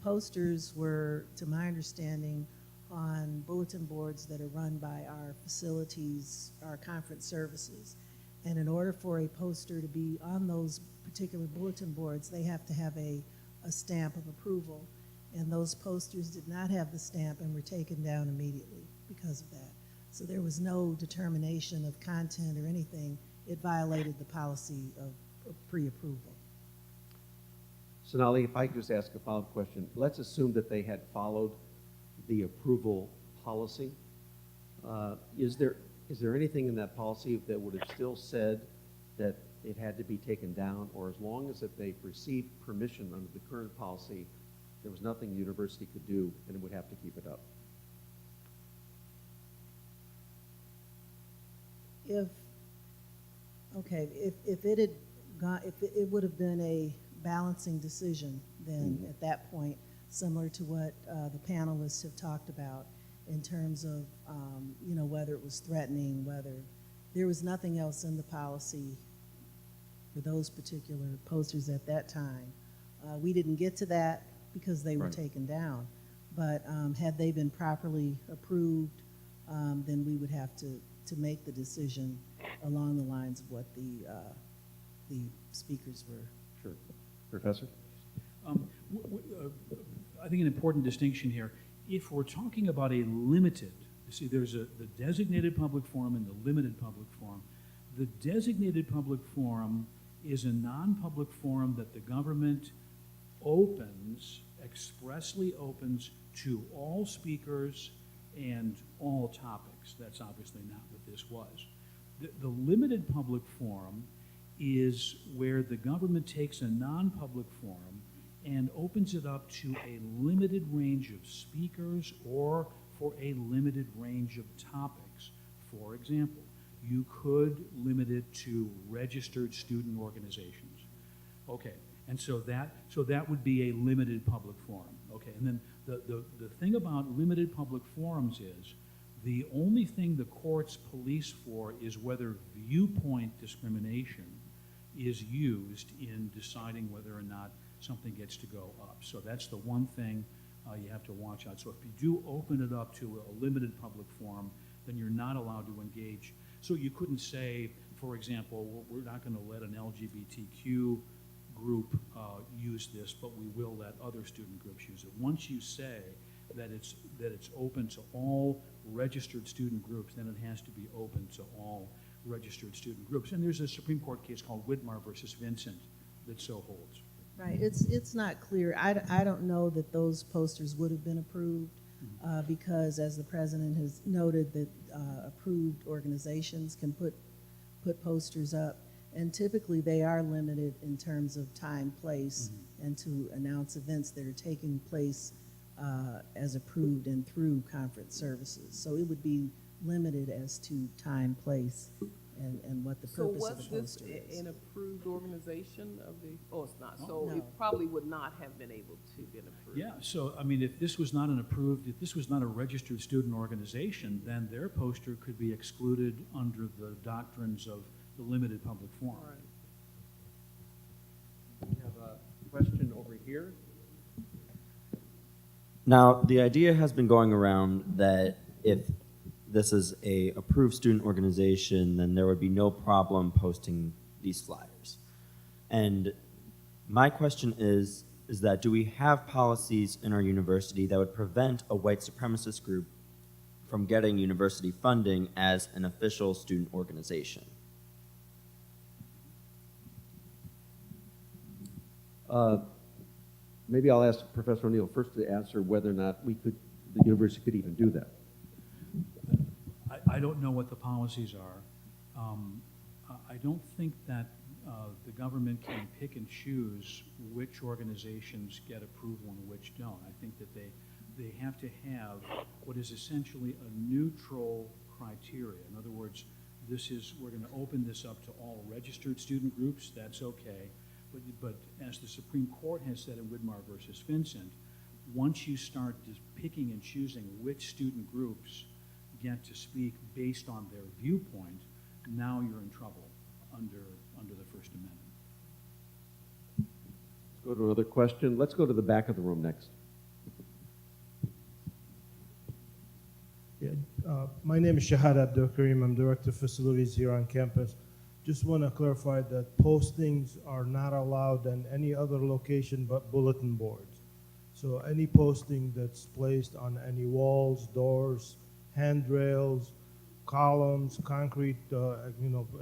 posters were, to my understanding, on bulletin boards that are run by our facilities, our conference services. And in order for a poster to be on those particular bulletin boards, they have to have a stamp of approval. And those posters did not have the stamp and were taken down immediately because of that. So there was no determination of content or anything. It violated the policy of pre-approval.
Sonali, if I could just ask a follow-up question. Let's assume that they had followed the approval policy. Is there anything in that policy that would have still said that it had to be taken down, or as long as if they received permission under the current policy, there was nothing the university could do and it would have to keep it up?
If it had gone, if it would have been a balancing decision, then at that point, similar to what the panelists have talked about in terms of, whether it was threatening, whether there was nothing else in the policy for those particular posters at that time. We didn't get to that because they were taken down. But had they been properly approved, then we would have to make the decision along the lines of what the speakers were.
Sure. Professor?
I think an important distinction here, if we're talking about a limited, you see there's the designated public forum and the limited public forum. The designated public forum is a non-public forum that the government expressly opens to all speakers and all topics. That's obviously not what this was. The limited public forum is where the government takes a non-public forum and opens it up to a limited range of speakers or for a limited range of topics. For example, you could limit it to registered student organizations. Okay, and so that would be a limited public forum. Okay, and then the thing about limited public forums is the only thing the courts police for is whether viewpoint discrimination is used in deciding whether or not something gets to go up. So that's the one thing you have to watch out. So if you do open it up to a limited public forum, then you're not allowed to engage. So you couldn't say, for example, we're not going to let an LGBTQ group use this, but we will let other student groups use it. Once you say that it's open to all registered student groups, then it has to be open to all registered student groups. And there's a Supreme Court case called Whitmar versus Vincent that so holds.
Right, it's not clear. I don't know that those posters would have been approved because, as the president has noted, that approved organizations can put posters up, and typically they are limited in terms of time, place, and to announce events that are taking place as approved and through conference services. So it would be limited as to time, place, and what the purpose of the poster is.
So was this an approved organization of the, it's not,
Oh,
so
no.
it probably would not have been able to be approved.
Yeah, so I mean, if this was not a registered student organization, then their poster could be excluded under the doctrines of the limited public forum.
We have a question over here.
Now, the idea has been going around that if this is a approved student organization, then there would be no problem posting these flyers. And my question is that do we have policies in our university that would prevent a white supremacist group from getting university funding as an official student organization?
Maybe I'll ask Professor ONeill first to answer whether or not the university could even do that.
I don't know what the policies are. I don't think that the government can pick and choose which organizations get approval and which don't. I think that they have to have what is essentially a neutral criteria. In other words, we're going to open this up to all registered student groups. That's okay. But as the Supreme Court has said in Widmar versus Vincent, once you start just picking and choosing which student groups get to speak based on their viewpoint, now you're in trouble under the First Amendment.
Let's go to another question. Let's go to the back of the room next.
Yeah, my name is Shahad Abdul Karim. I'm Director of Facilities here on campus. Just want to clarify that postings are not allowed in any other location but bulletin boards. So any posting that's placed on any walls, doors, handrails, columns, concrete,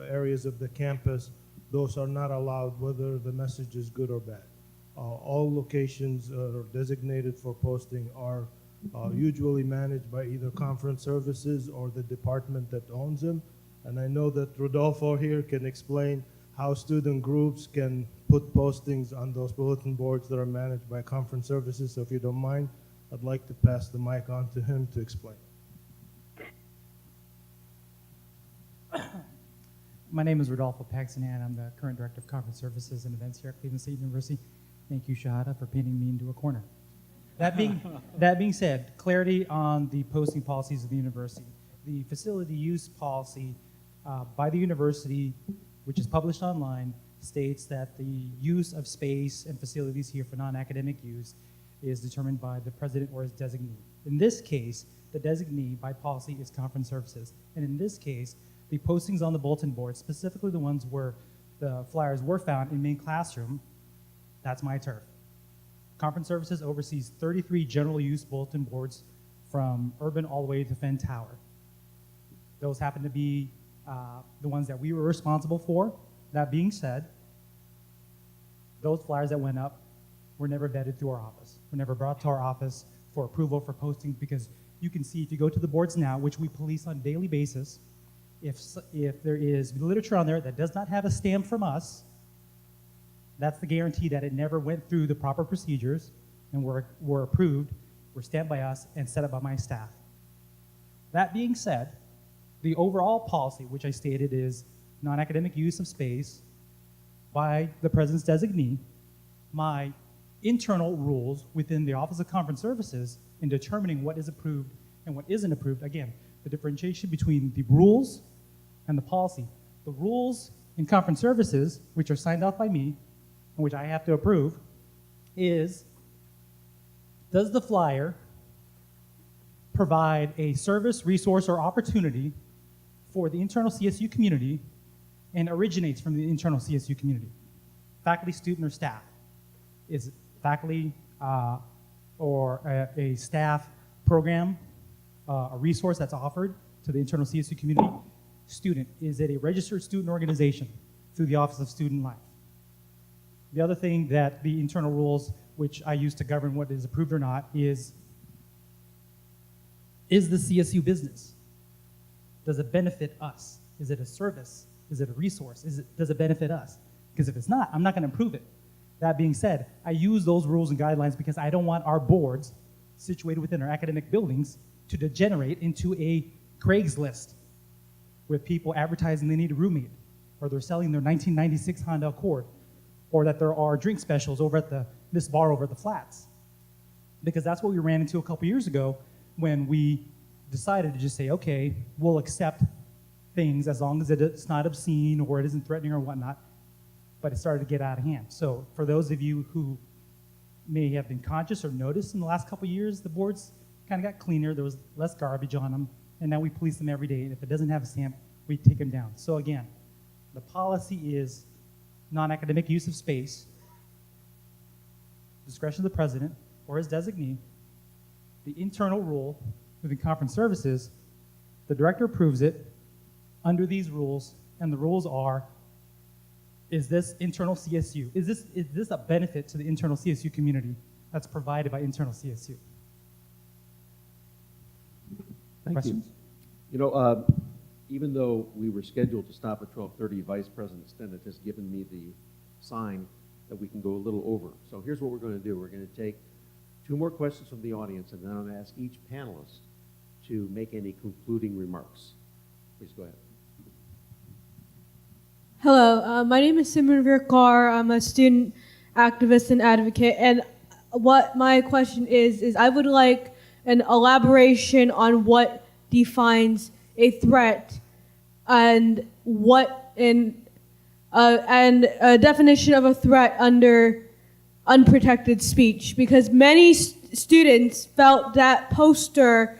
areas of the campus, those are not allowed whether the message is good or bad. All locations that are designated for posting are usually managed by either conference services or the department that owns them. And I know that Rodolfo here can explain how student groups can put postings on those bulletin boards that are managed by conference services. So if you don't mind, I'd like to pass the mic on to him to explain.
My name is Rodolfo Paxton, and I'm the current Director of Conference Services and Events here at Cleveland State University. Thank you, Shahada, for painting me into a corner. That being said, clarity on the posting policies of the university. The facility use policy by the university, which is published online, states that the use of space and facilities here for non-academic use is determined by the president or his designee. In this case, the designee by policy is conference services. And in this case, the postings on the bulletin board, specifically the ones where the flyers were found in main classroom, that's my turf. Conference services oversees 33 general use bulletin boards from Urban all the way to Fenn Tower. Those happen to be the ones that we were responsible for. That being said, those flyers that went up were never vetted through our office. Were never brought to our office for approval for posting, because you can see if you go to the boards now, which we police on a daily basis, if there is literature on there that does not have a stamp from us, that's the guarantee that it never went through the proper procedures and were approved, were stamped by us, and set up by my staff. That being said, the overall policy, which I stated, is non-academic use of space by the president's designee. My internal rules within the Office of Conference Services in determining what is approved and what isn't approved, again, the differentiation between the rules and the policy. The rules in conference services, which are signed off by me, and which I have to approve, is, does the flyer provide a service, resource, or opportunity for the internal CSU community and originates from the internal CSU community? Faculty, student, or staff? Is it faculty or a staff program, a resource that's offered to the internal CSU community? Student, is it a registered student organization through the Office of Student Life? The other thing that the internal rules, which I use to govern what is approved or not, is the CSU business? Does it benefit us? Is it a service? Is it a resource? Does it benefit us? Because if it's not, I'm not going to approve it. That being said, I use those rules and guidelines because I don't want our boards situated within our academic buildings to degenerate into a Craigslist with people advertising they need a roommate, or they're selling their 1996 Honda Accord, or that there are drink specials over at this bar over at the Flats. Because that's what we ran into a couple years ago when we decided to just say, okay, we'll accept things as long as it's not obscene or it isn't threatening or whatnot, but it started to get out of hand. So for those of you who may have been conscious or noticed in the last couple of years, the boards kind of got cleaner, there was less garbage on them, and now we police them every day, and if it doesn't have a stamp, we take them down. So again, the policy is non-academic use of space, discretion of the president or his designee, the internal rule within conference services, the director approves it under these rules, and the rules are, is this internal CSU? Is this a benefit to the internal CSU community that's provided by internal CSU?
Thank
Questions?
you. You know, even though we were scheduled to stop at 12:30, Vice President Stinnett has given me the sign that we can go a little over. So here's what we're going to do. We're going to take 2 more questions from the audience, and then I'm going to ask each panelist to make any concluding remarks. Please go ahead.
Hello, my name is Simran Virkar. I'm a student activist and advocate, and what my question is I would like an elaboration on what defines a threat and a definition of a threat under unprotected speech, because many students felt that poster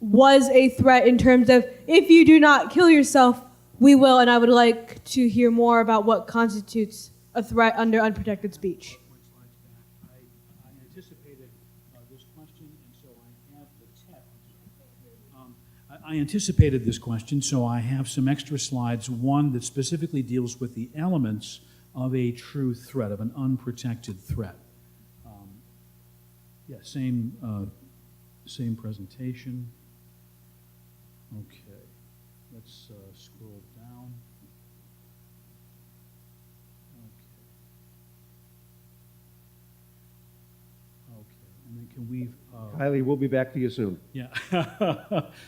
was a threat in terms of, if you do not kill yourself, we will, and I would like to hear more about what constitutes a threat under unprotected speech.
I anticipated this question, and so I have the text. I anticipated this question, so I have some extra slides, one that specifically deals with the elements of a true threat, of an unprotected threat. Yeah, same presentation. Okay, let's scroll down. Okay, and then can we...
Kylie, we'll be back to you soon.
Yeah.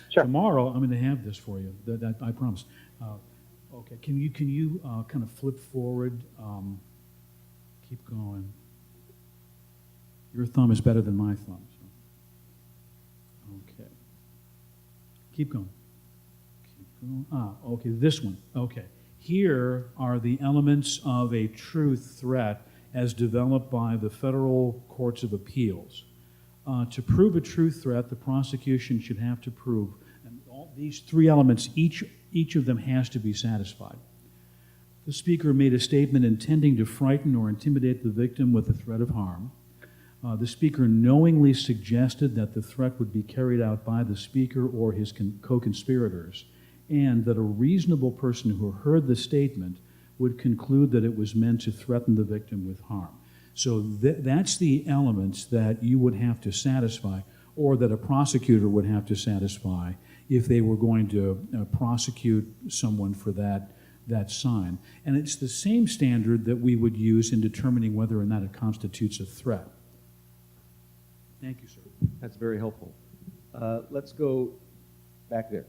Sure.
Tomorrow, I'm going to have this for you. That I promise. Okay. Can you kind of flip forward? Keep going. Your thumb is better than my thumb. So. Okay. Keep going. Keep going. Okay. This one. Okay. Here are the elements of a true threat as developed by the federal courts of appeals. To prove a true threat, the prosecution should have to prove, and all these 3 elements, each of them has to be satisfied. The speaker made a statement intending to frighten or intimidate the victim with a threat of harm. The speaker knowingly suggested that the threat would be carried out by the speaker or his co-conspirators, and that a reasonable person who heard the statement would conclude that it was meant to threaten the victim with harm. So that's the elements that you would have to satisfy, or that a prosecutor would have to satisfy if they were going to prosecute someone for that sign. And it's the same standard that we would use in determining whether or not it constitutes a threat. Thank you, sir.
That's very helpful. Let's go back there.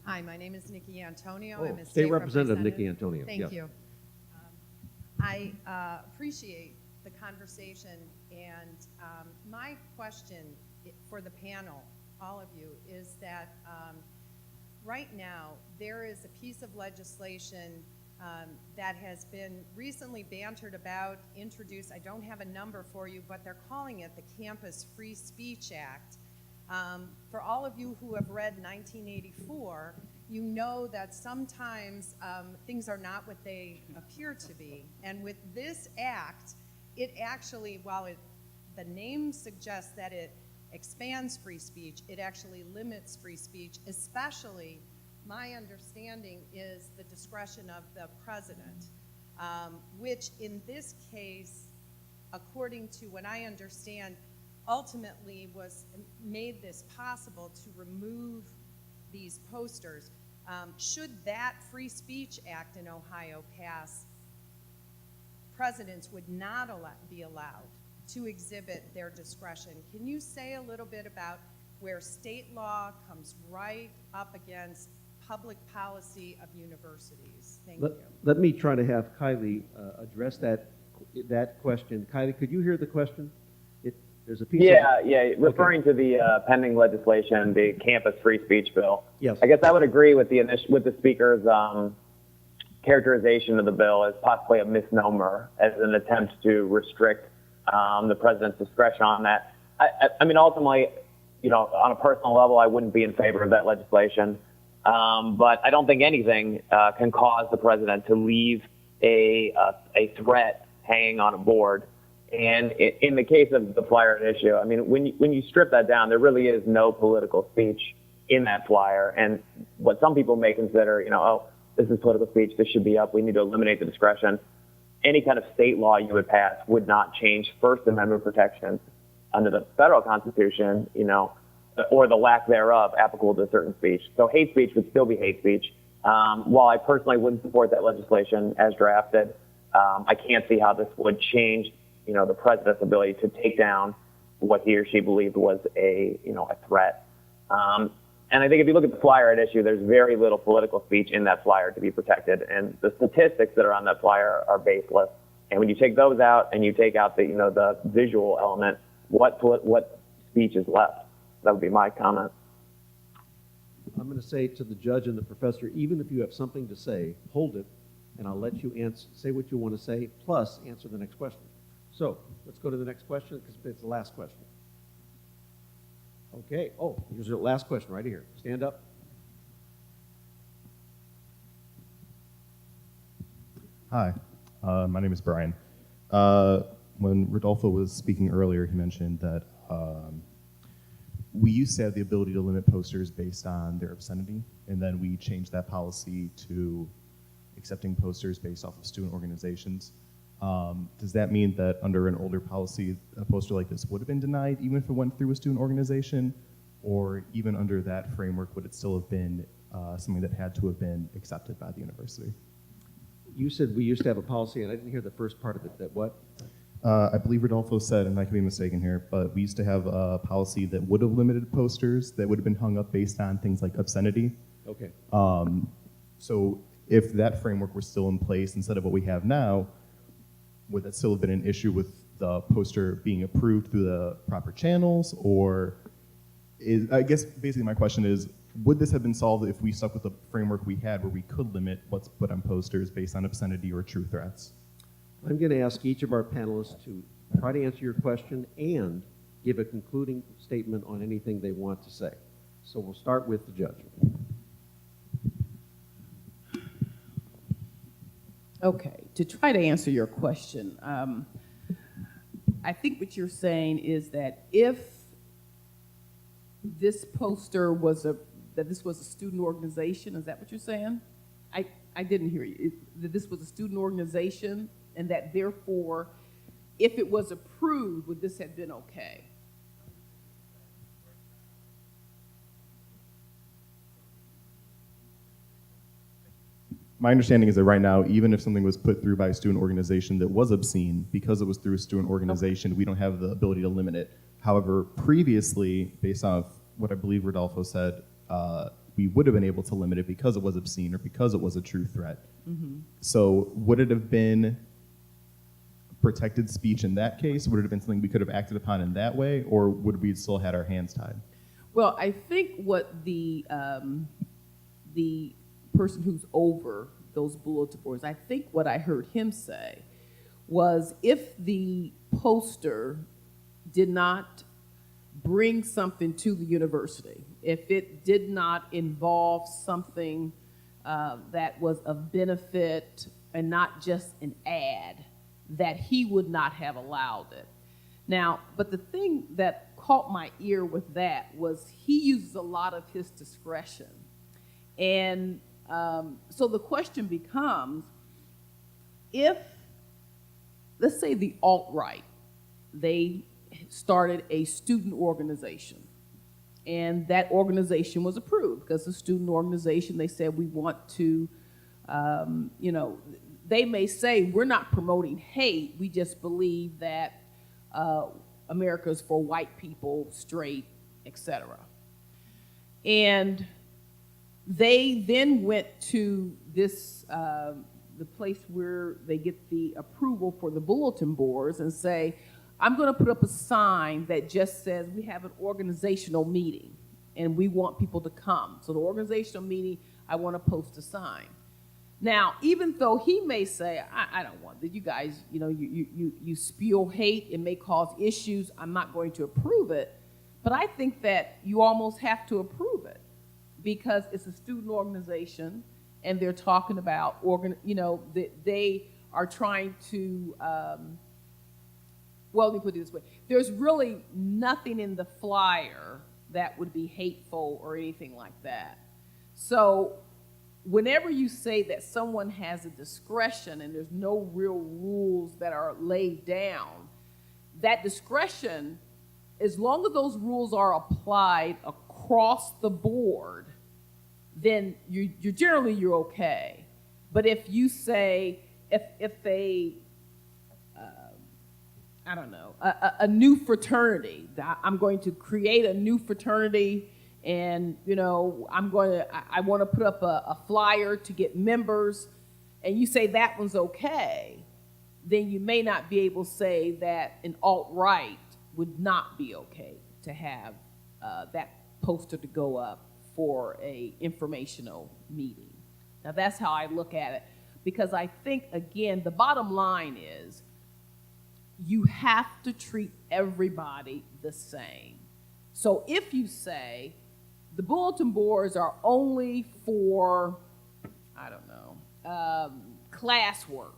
Hi, my name is Nikki Antonio.
Oh,
I'm a
State Representative Nikki Antonio.
Thank
Yes.
you. I appreciate the conversation, and my question for the panel, all of you, is that right now there is a piece of legislation that has been recently bantered about, introduced. I don't have a number for you, but they're calling it the Campus Free Speech Act. For all of you who have read 1984, you know that sometimes things are not what they appear to be. And with this act, it actually, while the name suggests that it expands free speech, it actually limits free speech, especially, my understanding is the discretion of the president, which in this case, according to what I understand, ultimately made this possible to remove these posters. Should that Free Speech Act in Ohio pass, presidents would not be allowed to exhibit their discretion. Can you say a little bit about where state law comes right up against public policy of universities? Thank you.
Let me try to have Kylie address that question. Kylie, could you hear the question? There's a piece
Yeah, referring to the pending legislation, the campus free speech bill.
Yes.
I guess I would agree with the speaker's characterization of the bill as possibly a misnomer, as an attempt to restrict the president's discretion on that. I mean, ultimately, on a personal level, I wouldn't be in favor of that legislation. But I don't think anything can cause the president to leave a threat hanging on a board. And in the case of the flyer at issue, I mean, when you strip that down, there really is no political speech in that flyer. And what some people may consider, oh, this is political speech, this should be up, we need to eliminate the discretion. Any kind of state law you would pass would not change First Amendment protections under the federal Constitution, or the lack thereof applicable to certain speech. So hate speech would still be hate speech. While I personally wouldn't support that legislation as drafted, I can't see how this would change, the president's ability to take down what he or she believed was a threat. And I think if you look at the flyer at issue, there's very little political speech in that flyer to be protected. And the statistics that are on that flyer are baseless. And when you take those out and you take out the visual element, what speech is left? That would be my comment.
I'm going to say to the judge and the professor, even if you have something to say, hold it, and I'll let you say what you want to say, plus answer the next question. So let's go to the next question, because it's the last question. Okay. Oh, here's your last question right here. Stand up.
Hi, my name is Brian. When Rodolfo was speaking earlier, he mentioned that we used to have the ability to limit posters based on their obscenity, and then we changed that policy to accepting posters based off of student organizations. Does that mean that under an older policy, a poster like this would have been denied even if it went through a student organization? Or even under that framework, would it still have been something that had to have been accepted by the university?
You said we used to have a policy, and I didn't hear the first part of it. That what?
I believe Rodolfo said, and I could be mistaken here, but we used to have a policy that would have limited posters that would have been hung up based on things like obscenity.
Okay.
So if that framework were still in place instead of what we have now, would that still have been an issue with the poster being approved through the proper channels? Or I guess basically my question is, would this have been solved if we stuck with the framework we had where we could limit what's put on posters based on obscenity or true threats?
I'm going to ask each of our panelists to try to answer your question and give a concluding statement on anything they want to say. So we'll start with the judge.
Okay, to try to answer your question, I think what you're saying is that if this poster was that this was a student organization, is that what you're saying? I didn't hear you. That this was a student organization, and that therefore, if it was approved, would this have been okay?
My understanding is that right now, even if something was put through by a student organization that was obscene, because it was through a student organization, we don't have the ability to limit it. However, previously, based off what I believe Rodolfo said, we would have been able to limit it because it was obscene or because it was a true threat. Mm-hmm. So would it have been protected speech in that case? Would it have been something we could have acted upon in that way, or would we have still had our hands tied?
Well, I think what the person who's over those bulletin boards, I think what I heard him say was if the poster did not bring something to the university, if it did not involve something that was of benefit and not just an ad, that he would not have allowed it. Now, but the thing that caught my ear with that was he uses a lot of his discretion. And so the question becomes, if, let's say the alt-right, they started a student organization, and that organization was approved because the student organization, they said, we want to, they may say, we're not promoting hate, we just believe that America is for white people, straight, etc. And they then went to this, the place where they get the approval for the bulletin boards and say, I'm going to put up a sign that just says we have an organizational meeting and we want people to come. So the organizational meeting, I want to post a sign. Now, even though he may say, I don't want that, you guys, you spew hate, it may cause issues, I'm not going to approve it, but I think that you almost have to approve it because it's a student organization and they're talking about, they are trying to, well, let me put it this way. There's really nothing in the flyer that would be hateful or anything like that. So whenever you say that someone has a discretion and there's no real rules that are laid down, that discretion, as long as those rules are applied across the board, then you're okay. But if you say, if a I don't know, a new fraternity, I'm going to create a new fraternity and, I want to put up a flyer to get members, and you say that one's okay, then you may not be able to say that an alt-right would not be okay to have that poster to go up for a informational meeting. Now, that's how I look at it, because I think, again, the bottom line is you have to treat everybody the same. So if you say the bulletin boards are only for, I don't know, classwork,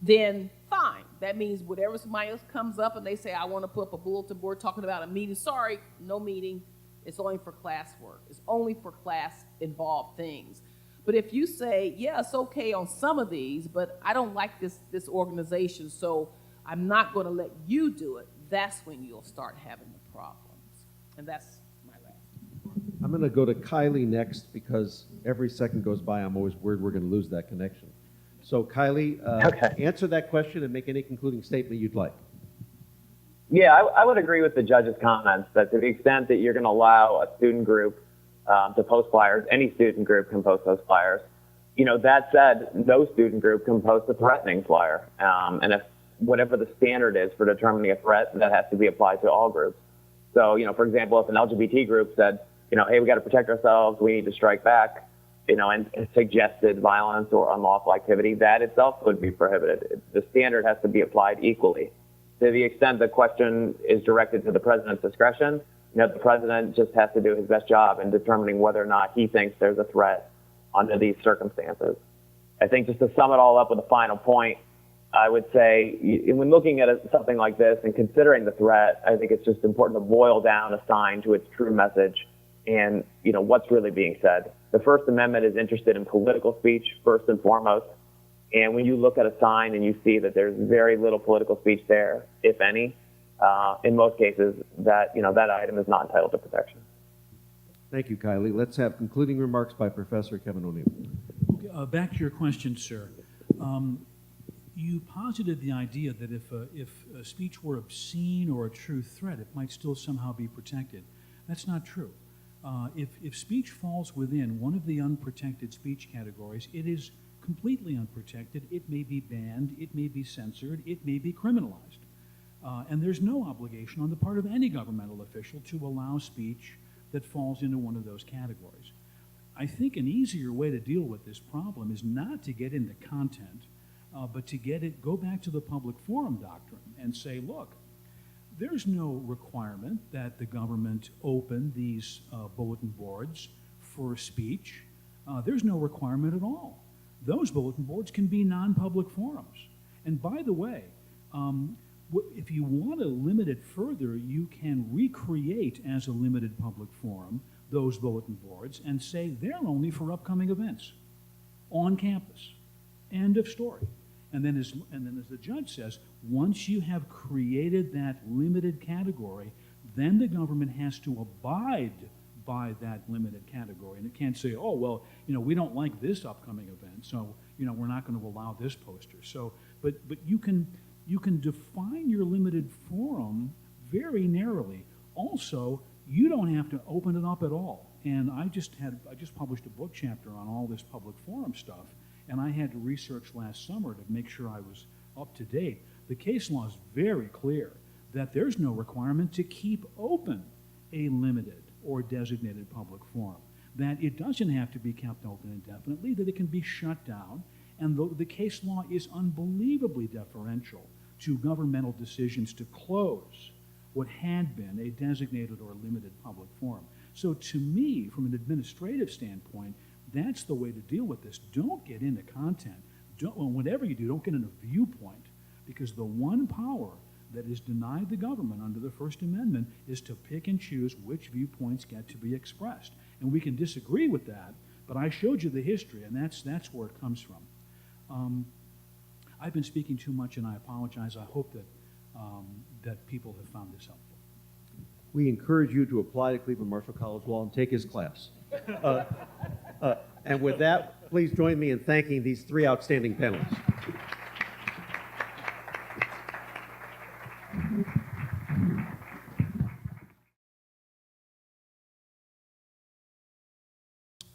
then fine. That means whatever somebody else comes up and they say, I want to put up a bulletin board talking about a meeting. Sorry, no meeting. It's only for classwork. It's only for class-involved things. But if you say, yeah, it's okay on some of these, but I don't like this organization, so I'm not going to let you do it, that's when you'll start having the problems. And that's my last.
I'm going to go to Kylie next because every second goes by, I'm always worried we're going to lose that connection. So Kylie, answer that question and make any concluding statement you'd like.
Yeah, I would agree with the judge's comments that to the extent that you're going to allow a student group to post flyers, any student group can post those flyers. That said, no student group can post a threatening flyer. And if whatever the standard is for determining a threat, that has to be applied to all groups. So, for example, if an LGBT group said, hey, we got to protect ourselves, we need to strike back, and suggested violence or unlawful activity, that itself would be prohibited. The standard has to be applied equally. To the extent the question is directed to the president's discretion, the president just has to do his best job in determining whether or not he thinks there's a threat under these circumstances. I think just to sum it all up with a final point, I would say when looking at something like this and considering the threat, I think it's just important to boil down a sign to its true message and, what's really being said. The First Amendment is interested in political speech first and foremost. And when you look at a sign and you see that there's very little political speech there, if any, in most cases, that item is not entitled to protection.
Thank you, Kylie. Let's have concluding remarks by Professor Kevin ONeill.
Okay, back to your question, sir. You posited the idea that if a speech were obscene or a true threat, it might still somehow be protected. That's not true. If speech falls within one of the unprotected speech categories, it is completely unprotected. It may be banned, it may be censored, it may be criminalized. And there's no obligation on the part of any governmental official to allow speech that falls into one of those categories. I think an easier way to deal with this problem is not to get into content, but to go back to the public forum doctrine and say, look, there's no requirement that the government open these bulletin boards for speech. There's no requirement at all. Those bulletin boards can be non-public forums. And by the way, if you want to limit it further, you can recreate as a limited public forum those bulletin boards and say they're only for upcoming events on campus. End of story. And then as the judge says, once you have created that limited category, then the government has to abide by that limited category. And it can't say, oh, well, we don't like this upcoming event, so, we're not going to allow this poster. So, but you can define your limited forum very narrowly. Also, you don't have to open it up at all. And I just published a book chapter on all this public forum stuff, and I had to research last summer to make sure I was up to date. The case law is very clear that there's no requirement to keep open a limited or designated public forum, that it doesn't have to be kept open indefinitely, that it can be shut down, and the case law is unbelievably deferential to governmental decisions to close what had been a designated or limited public forum. So to me, from an administrative standpoint, that's the way to deal with this. Don't get into content. Whatever you do, don't get into viewpoint, because the one power that is denied the government under the First Amendment is to pick and choose which viewpoints get to be expressed. And we can disagree with that, but I showed you the history, and that's where it comes from. I've been speaking too much, and I apologize. I hope that people have found this helpful.
We encourage you to apply to Cleveland Marshall College Law and take his class. And with that, please join me in thanking these three outstanding panelists.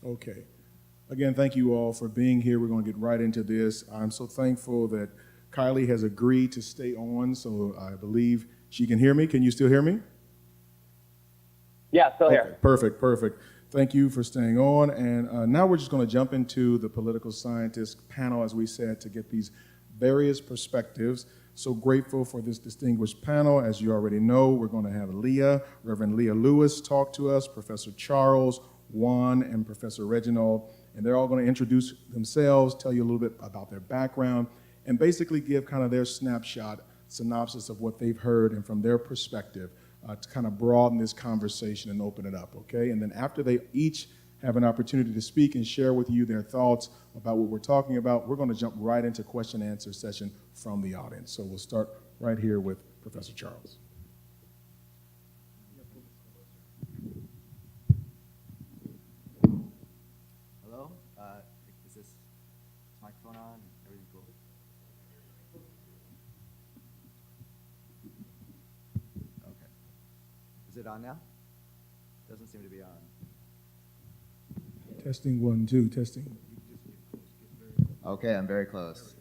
Okay. Again, thank you all for being here. We're going to get right into this. I'm so thankful that Kylie has agreed to stay on, so I believe she can hear me. Can you still hear me?
Yeah, still
Okay,
here.
perfect, perfect. Thank you for staying on. And now we're just going to jump into the political scientist panel, as we said, to get these various perspectives. So grateful for this distinguished panel. As you already know, we're going to have Reverend Leah Lewis, talk to us, Professor Charles, Juan, and Professor Reginald. And they're all going to introduce themselves, tell you a little bit about their background, and basically give kind of their synopsis of what they've heard and from their perspective to kind of broaden this conversation and open it up, okay? And then after they each have an opportunity to speak and share with you their thoughts about what we're talking about, we're going to jump right into question and answer session from the audience. So we'll start right here with Professor Charles.
Hello? Is this microphone on? Everything cool? Okay. Is it on now? Doesn't seem to be on.
Testing 1, 2, testing.
Okay, I'm very close.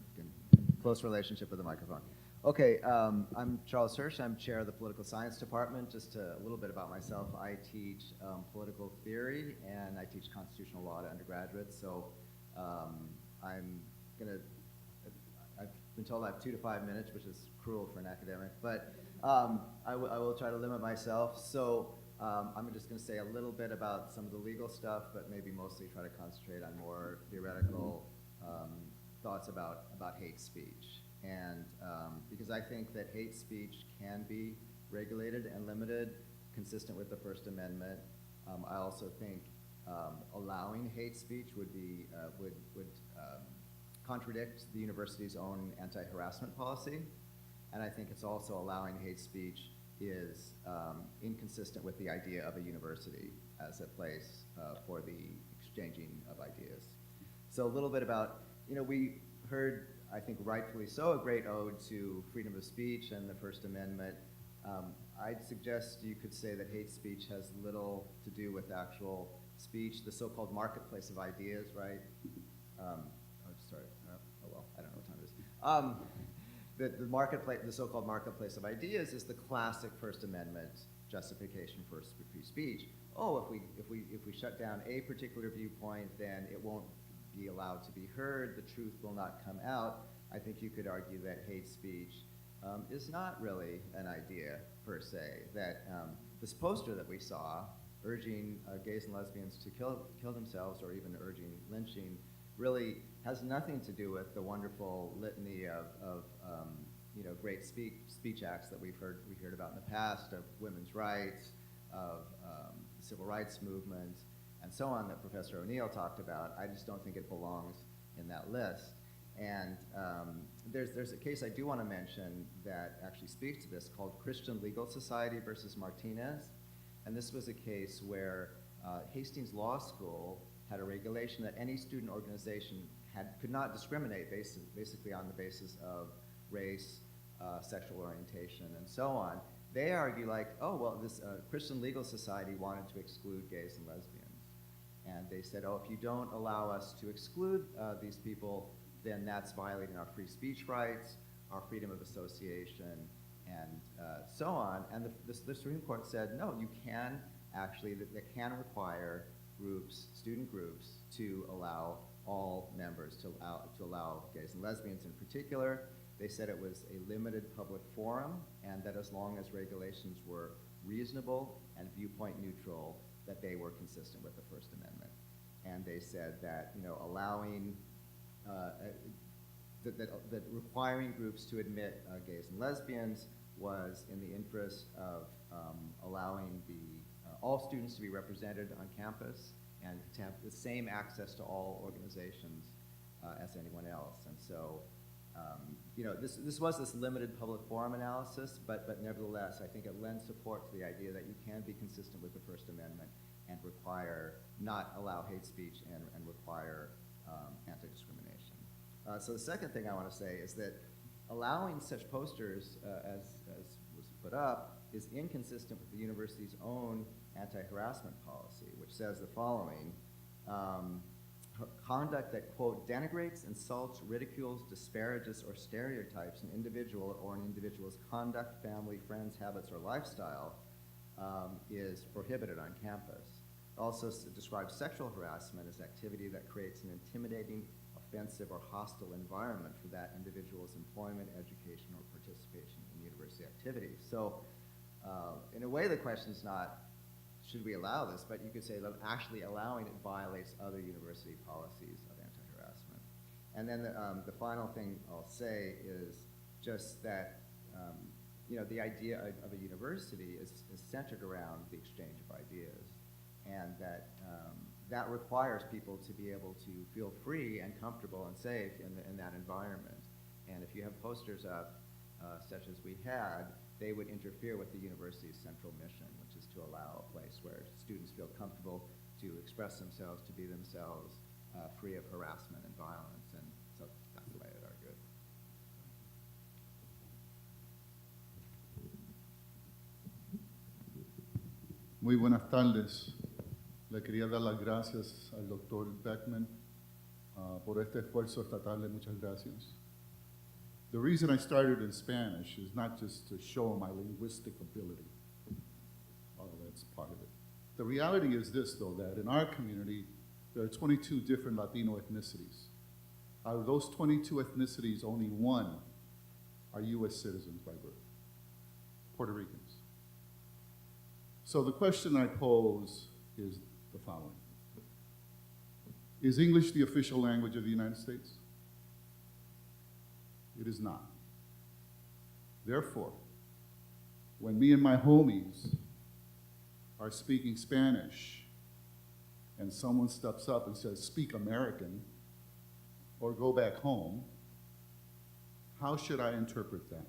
Close relationship with the microphone. Okay, I'm Charles Hirsch. I'm chair of the political science department. Just a little bit about myself. I teach political theory and I teach constitutional law to undergraduates. So I've been told I have 2 to 5 minutes, which is cruel for an academic, but I will try to limit myself. So I'm just going to say a little bit about some of the legal stuff, but maybe mostly try to concentrate on more theoretical thoughts about hate speech. And because I think that hate speech can be regulated and limited, consistent with the First Amendment. I also think allowing hate speech would contradict the university's own anti-harassment policy. And I think it's also allowing hate speech is inconsistent with the idea of a university as a place for the exchanging of ideas. So a little bit about, we heard, I think rightfully so, a great ode to freedom of speech and the First Amendment. I'd suggest you could say that hate speech has little to do with actual speech, the so-called marketplace of ideas, right? I don't know what time it is. The so-called marketplace of ideas is the classic First Amendment justification for free speech. Oh, if we shut down a particular viewpoint, then it won't be allowed to be heard, the truth will not come out. I think you could argue that hate speech is not really an idea per se, that this poster that we saw urging gays and lesbians to kill themselves or even urging lynching really has nothing to do with the wonderful litany of great speech acts that we heard about in the past, of women's rights, of the civil rights movement, and so on, that Professor ONeill talked about. I just don't think it belongs in that list. And there's a case I do want to mention that actually speaks to this called Christian Legal Society versus Martinez. And this was a case where Hastings Law School had a regulation that any student organization could not discriminate basically on the basis of race, sexual orientation, and so on. They argue like, oh, well, this Christian Legal Society wanted to exclude gays and lesbians. And they said, oh, if you don't allow us to exclude these people, then that's violating our free speech rights, our freedom of association, and so on. And the Supreme Court said, no, you can actually, they can require groups, student groups, to allow all members, to allow gays and lesbians in particular. They said it was a limited public forum, and that as long as regulations were reasonable and viewpoint neutral, that they were consistent with the First Amendment. And they said that, you know, allowing, that requiring groups to admit gays and lesbians was in the interest of allowing all students to be represented on campus and to have the same access to all organizations as anyone else. And so, you know, this was this limited public forum analysis, but nevertheless, I think it lends support to the idea that you can be consistent with the First Amendment and not allow hate speech and require anti-discrimination. So the second thing I want to say is that allowing such posters as was put up is inconsistent with the university's own anti-harassment policy, which says the following: conduct that, quote, denigrates, insults, ridicules, disparages, or stereotypes an individual or an individual's conduct, family, friends, habits, or lifestyle is prohibited on campus. It also describes sexual harassment as activity that creates an intimidating, offensive, or hostile environment for that individual's employment, education, or participation in university activities. So in a way, the question is not, should we allow this, but you could say that actually allowing it violates other university policies of anti-harassment. And then the final thing I'll say is just that you know, the idea of a university is centered around the exchange of ideas, and that that requires people to be able to feel free and comfortable and safe in that environment. And if you have posters up, such as we had, they would interfere with the university's central mission, which is to allow a place where students feel comfortable to express themselves, to be themselves, free of harassment and violence. And so that's the way I'd argue it.
Muy buenas tardes. Le quería dar las gracias al doctor Beckman por este esfuerzo esta tarde. Muchas gracias. The reason I started in Spanish is not just to show my linguistic ability, although that's part of it. The reality is this, though, that in our community, there are 22 different Latino ethnicities. Out of those 22 ethnicities, only one are U.S. citizens by birth, Puerto Ricans. So the question I pose is the following. Is English the official language of the United States? It is not. Therefore, when me and my homies are speaking Spanish and someone steps up and says, speak American or go back home, how should I interpret that?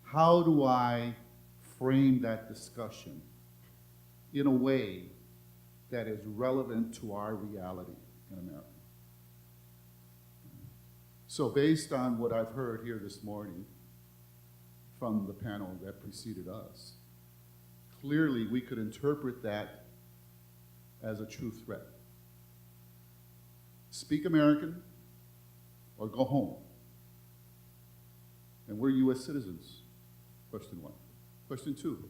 How do I frame that discussion in a way that is relevant to our reality in America? So based on what I've heard here this morning from the panel that preceded us, clearly we could interpret that as a true threat. Speak American or go home. And we're U.S. citizens, question one. Question two,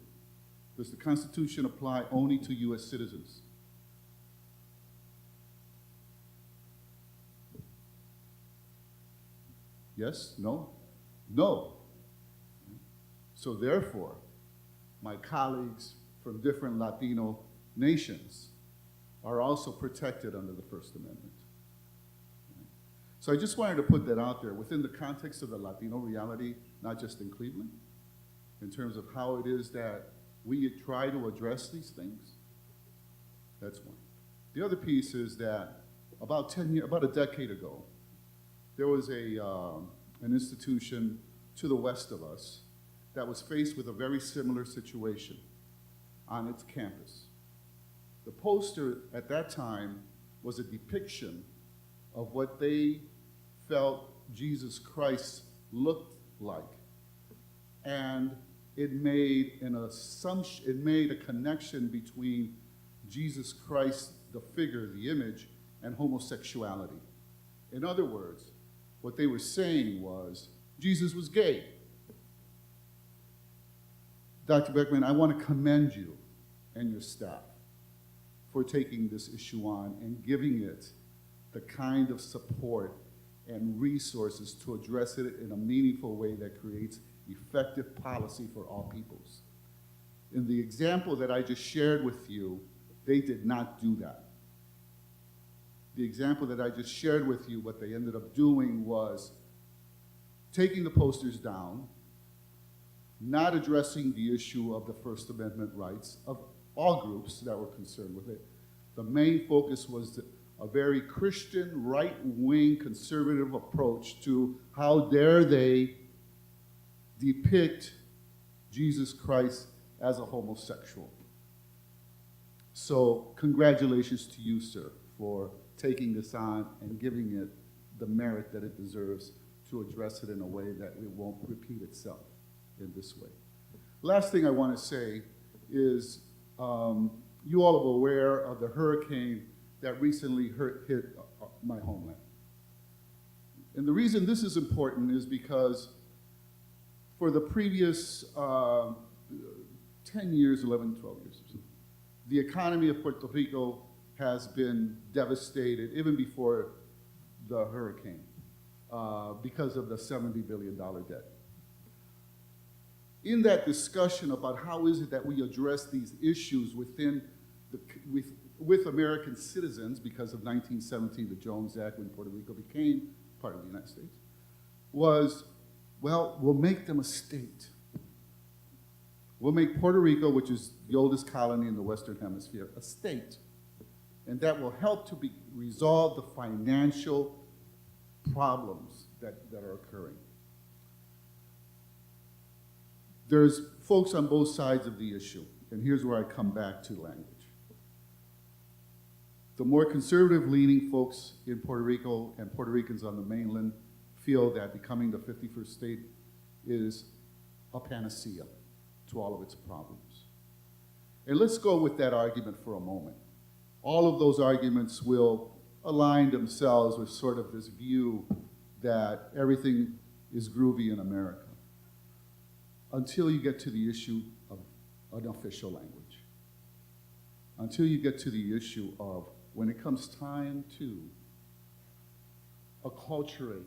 does the Constitution apply only to U.S. citizens? Yes? No? No. So therefore, my colleagues from different Latino nations are also protected under the First Amendment. So I just wanted to put that out there within the context of the Latino reality, not just in Cleveland, in terms of how it is that we try to address these things. That's one. The other piece is that about a decade ago, there was an institution to the west of us that was faced with a very similar situation on its campus. The poster at that time was a depiction of what they felt Jesus Christ looked like. And it made an assumption, it made a connection between Jesus Christ, the figure, the image, and homosexuality. In other words, what they were saying was Jesus was gay. Dr. Beckman, I want to commend you and your staff for taking this issue on and giving it the kind of support and resources to address it in a meaningful way that creates effective policy for all peoples. In the example that I just shared with you, they did not do that. The example that I just shared with you, what they ended up doing was taking the posters down, not addressing the issue of the First Amendment rights of all groups that were concerned with it. The main focus was a very Christian, right-wing, conservative approach to how dare they depict Jesus Christ as a homosexual. So congratulations to you, sir, for taking this on and giving it the merit that it deserves to address it in a way that it won't repeat itself in this way. Last thing I want to say is you all are aware of the hurricane that recently hit my homeland. And the reason this is important is because for the previous 10 years, 11, 12 years or so, the economy of Puerto Rico has been devastated, even before the hurricane, because of the $70 billion debt. In that discussion about how is it that we address these issues within with American citizens, because of 1917, the Jones Act, when Puerto Rico became part of the United States, was, well, we'll make them a state. We'll make Puerto Rico, which is the oldest colony in the Western Hemisphere, a state. And that will help to resolve the financial problems that are occurring. There's folks on both sides of the issue, and here's where I come back to language. The more conservative-leaning folks in Puerto Rico and Puerto Ricans on the mainland feel that becoming the 51st state is a panacea to all of its problems. And let's go with that argument for a moment. All of those arguments will align themselves with sort of this view that everything is groovy in America, until you get to the issue of an official language. Until you get to the issue of when it comes time to acculturate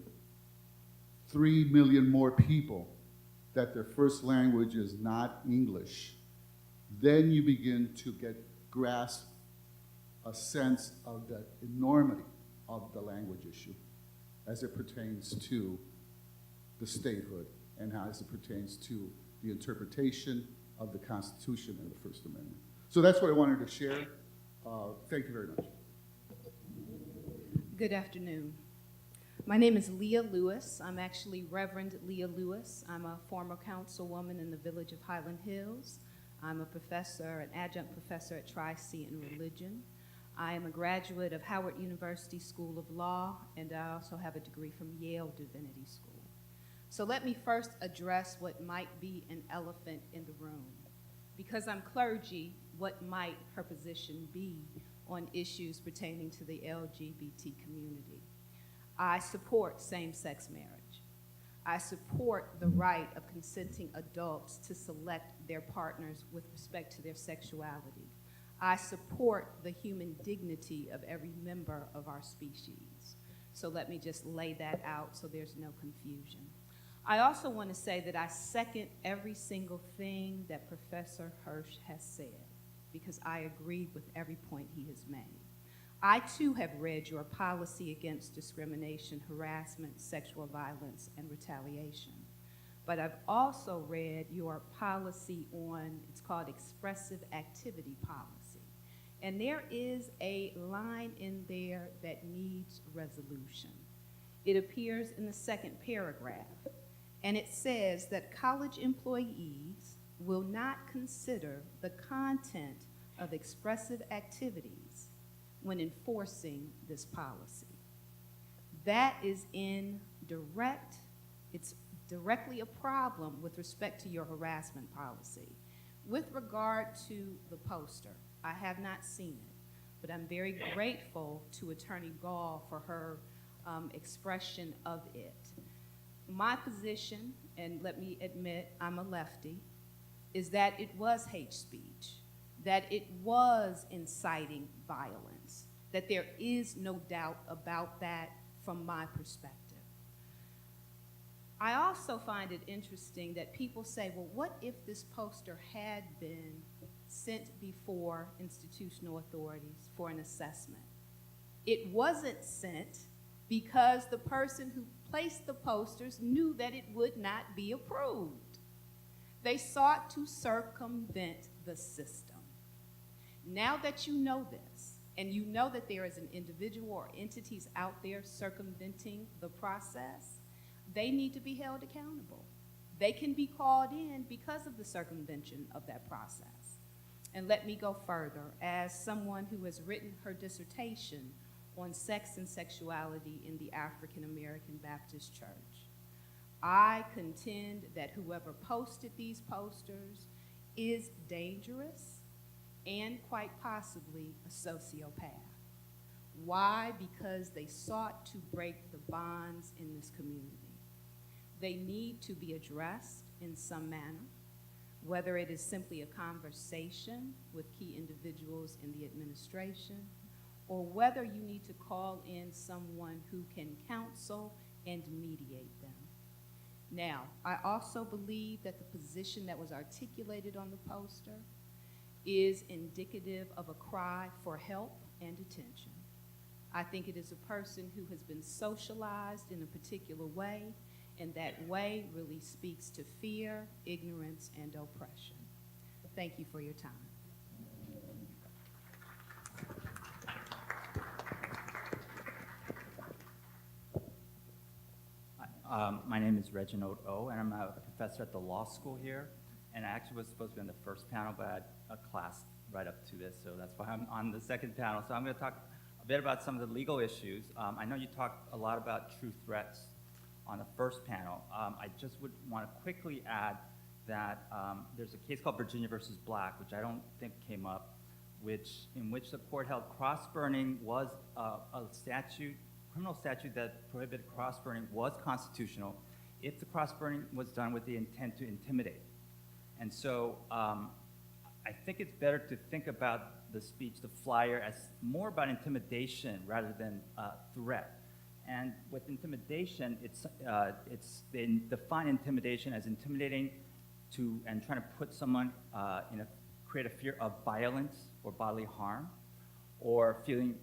3 million more people that their first language is not English, then you begin to grasp a sense of the enormity of the language issue as it pertains to the statehood and as it pertains to the interpretation of the Constitution and the First Amendment. So that's what I wanted to share. Thank you very much.
Good afternoon. My name is Leah Lewis. I'm actually Reverend Leah Lewis. I'm a former councilwoman in the village of Highland Hills. I'm a professor, an adjunct professor at Tri-C in religion. I am a graduate of Howard University School of Law, and I also have a degree from Yale Divinity School. So let me first address what might be an elephant in the room. Because I'm clergy, what might her position be on issues pertaining to the LGBT community? I support same-sex marriage. I support the right of consenting adults to select their partners with respect to their sexuality. I support the human dignity of every member of our species. So let me just lay that out so there's no confusion. I also want to say that I second every single thing that Professor Hirsch has said, because I agree with every point he has made. I too have read your policy against discrimination, harassment, sexual violence, and retaliation. But I've also read your policy on, it's called expressive activity policy. And there is a line in there that needs resolution. It appears in the second paragraph, and it says that college employees will not consider the content of expressive activities when enforcing this policy. That is it's directly a problem with respect to your harassment policy. With regard to the poster, I have not seen it, but I'm very grateful to Attorney Gall for her expression of it. My position, and let me admit I'm a lefty, is that it was hate speech, that it was inciting violence, that there is no doubt about that from my perspective. I also find it interesting that people say, well, what if this poster had been sent before institutional authorities for an assessment? It wasn't sent because the person who placed the posters knew that it would not be approved. They sought to circumvent the system. Now that you know this, and you know that there is an individual or entities out there circumventing the process, they need to be held accountable. They can be called in because of the circumvention of that process. And let me go further. As someone who has written her dissertation on sex and sexuality in the African American Baptist Church, I contend that whoever posted these posters is dangerous and quite possibly a sociopath. Why? Because they sought to break the bonds in this community. They need to be addressed in some manner, whether it is simply a conversation with key individuals in the administration, or whether you need to call in someone who can counsel and mediate them. Now, I also believe that the position that was articulated on the poster is indicative of a cry for help and attention. I think it is a person who has been socialized in a particular way, and that way really speaks to fear, ignorance, and oppression. Thank you for your time.
My name is Reginald O, and I'm a professor at the law school here. And I actually was supposed to be on the first panel, but I had a class right up to this, so that's why I'm on the second panel. So I'm going to talk a bit about some of the legal issues. I know you talked a lot about true threats on the first panel. I just would want to quickly add that there's a case called Virginia versus Black, which I don't think came up, in which the court held cross-burning was a criminal statute that prohibited cross-burning was constitutional if the cross-burning was done with the intent to intimidate. And so I think it's better to think about the speech, the flyer, as more about intimidation rather than threat. And with intimidation, they define intimidation as intimidating to and trying to put someone create a fear of violence or bodily harm, or feeling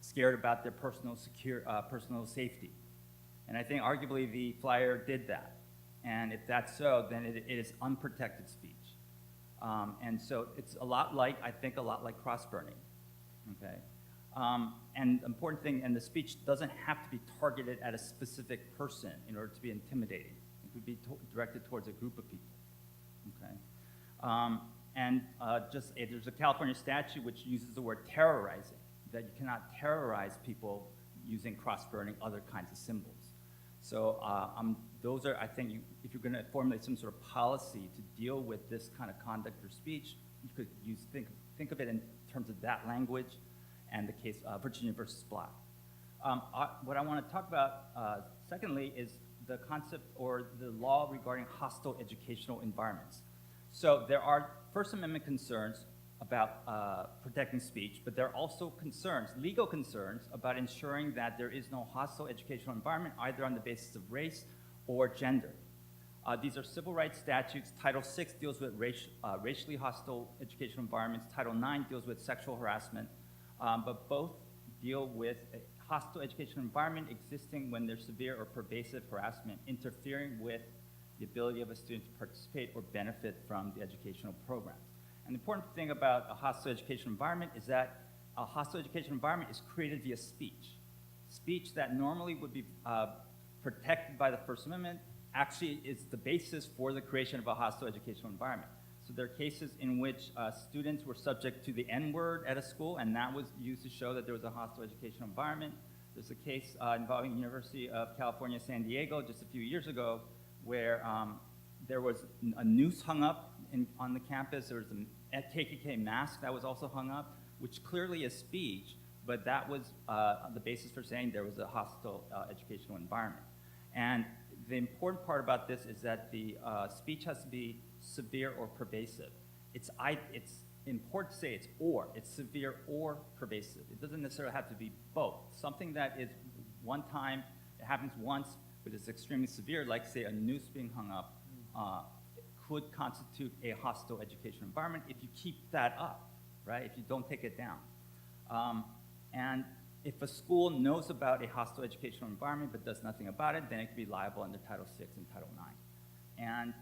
scared about their personal safety. And I think arguably the flyer did that. And if that's so, then it is unprotected speech. And so it's I think a lot like cross-burning, okay? And the important thing, and the speech doesn't have to be targeted at a specific person in order to be intimidating. It could be directed towards a group of people, okay? There's a California statute which uses the word terrorizing, that you cannot terrorize people using cross-burning, other kinds of symbols. So those are, I think, if you're going to formulate some sort of policy to deal with this kind of conduct or speech, you could think of it in terms of that language and the case Virginia versus Black. What I want to talk about, secondly, is the concept or the law regarding hostile educational environments. So there are First Amendment concerns about protecting speech, but there are also legal concerns about ensuring that there is no hostile educational environment either on the basis of race or gender. These are civil rights statutes. Title VI deals with racially hostile educational environments. Title IX deals with sexual harassment, but both deal with a hostile educational environment existing when there's severe or pervasive harassment interfering with the ability of a student to participate or benefit from the educational program. And the important thing about a hostile educational environment is that a hostile educational environment is created via speech. Speech that normally would be protected by the First Amendment actually is the basis for the creation of a hostile educational environment. So there are cases in which students were subject to the N-word at a school, and that was used to show that there was a hostile educational environment. There's a case involving the University of California, San Diego, just a few years ago, where there was a noose hung up on the campus. There was a KKK mask that was also hung up, which clearly is speech, but that was the basis for saying there was a hostile educational environment. And the important part about this is that the speech has to be severe or pervasive. It's important to say it's severe or pervasive. It doesn't necessarily have to be both. Something that is one time, it happens once, but it's extremely severe, like say a noose being hung up, could constitute a hostile educational environment if you keep that up, right? If you don't take it down. And if a school knows about a hostile educational environment but does nothing about it, then it could be liable under Title VI and Title IX. And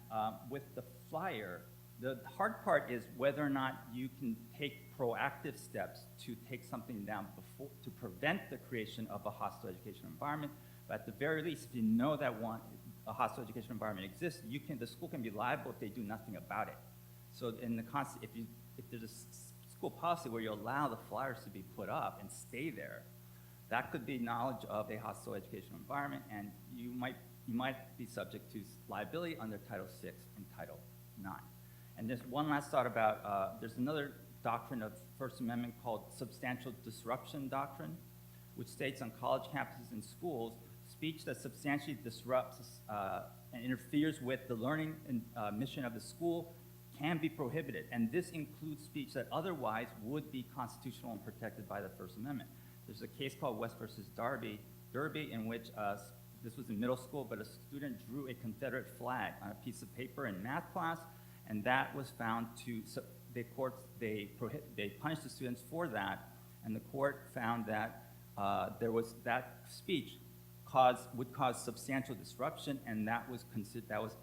with the flyer, the hard part is whether or not you can take proactive steps to take something down before, to prevent the creation of a hostile educational environment. But at the very least, if you know that a hostile educational environment exists, the school can be liable if they do nothing about it. So in the if there's a school policy where you allow the flyers to be put up and stay there, that could be knowledge of a hostile educational environment, and you might be subject to liability under Title VI and Title IX. And there's one last thought about, there's another doctrine of First Amendment called substantial disruption doctrine, which states on college campuses and schools, speech that substantially disrupts and interferes with the learning and mission of the school can be prohibited. And this includes speech that otherwise would be constitutional and protected by the First Amendment. There's a case called West versus Derby, in which this was in middle school, but a student drew a Confederate flag on a piece of paper in math class, and that was found to, they punished the students for that, and the court found that that speech would cause substantial disruption, and that was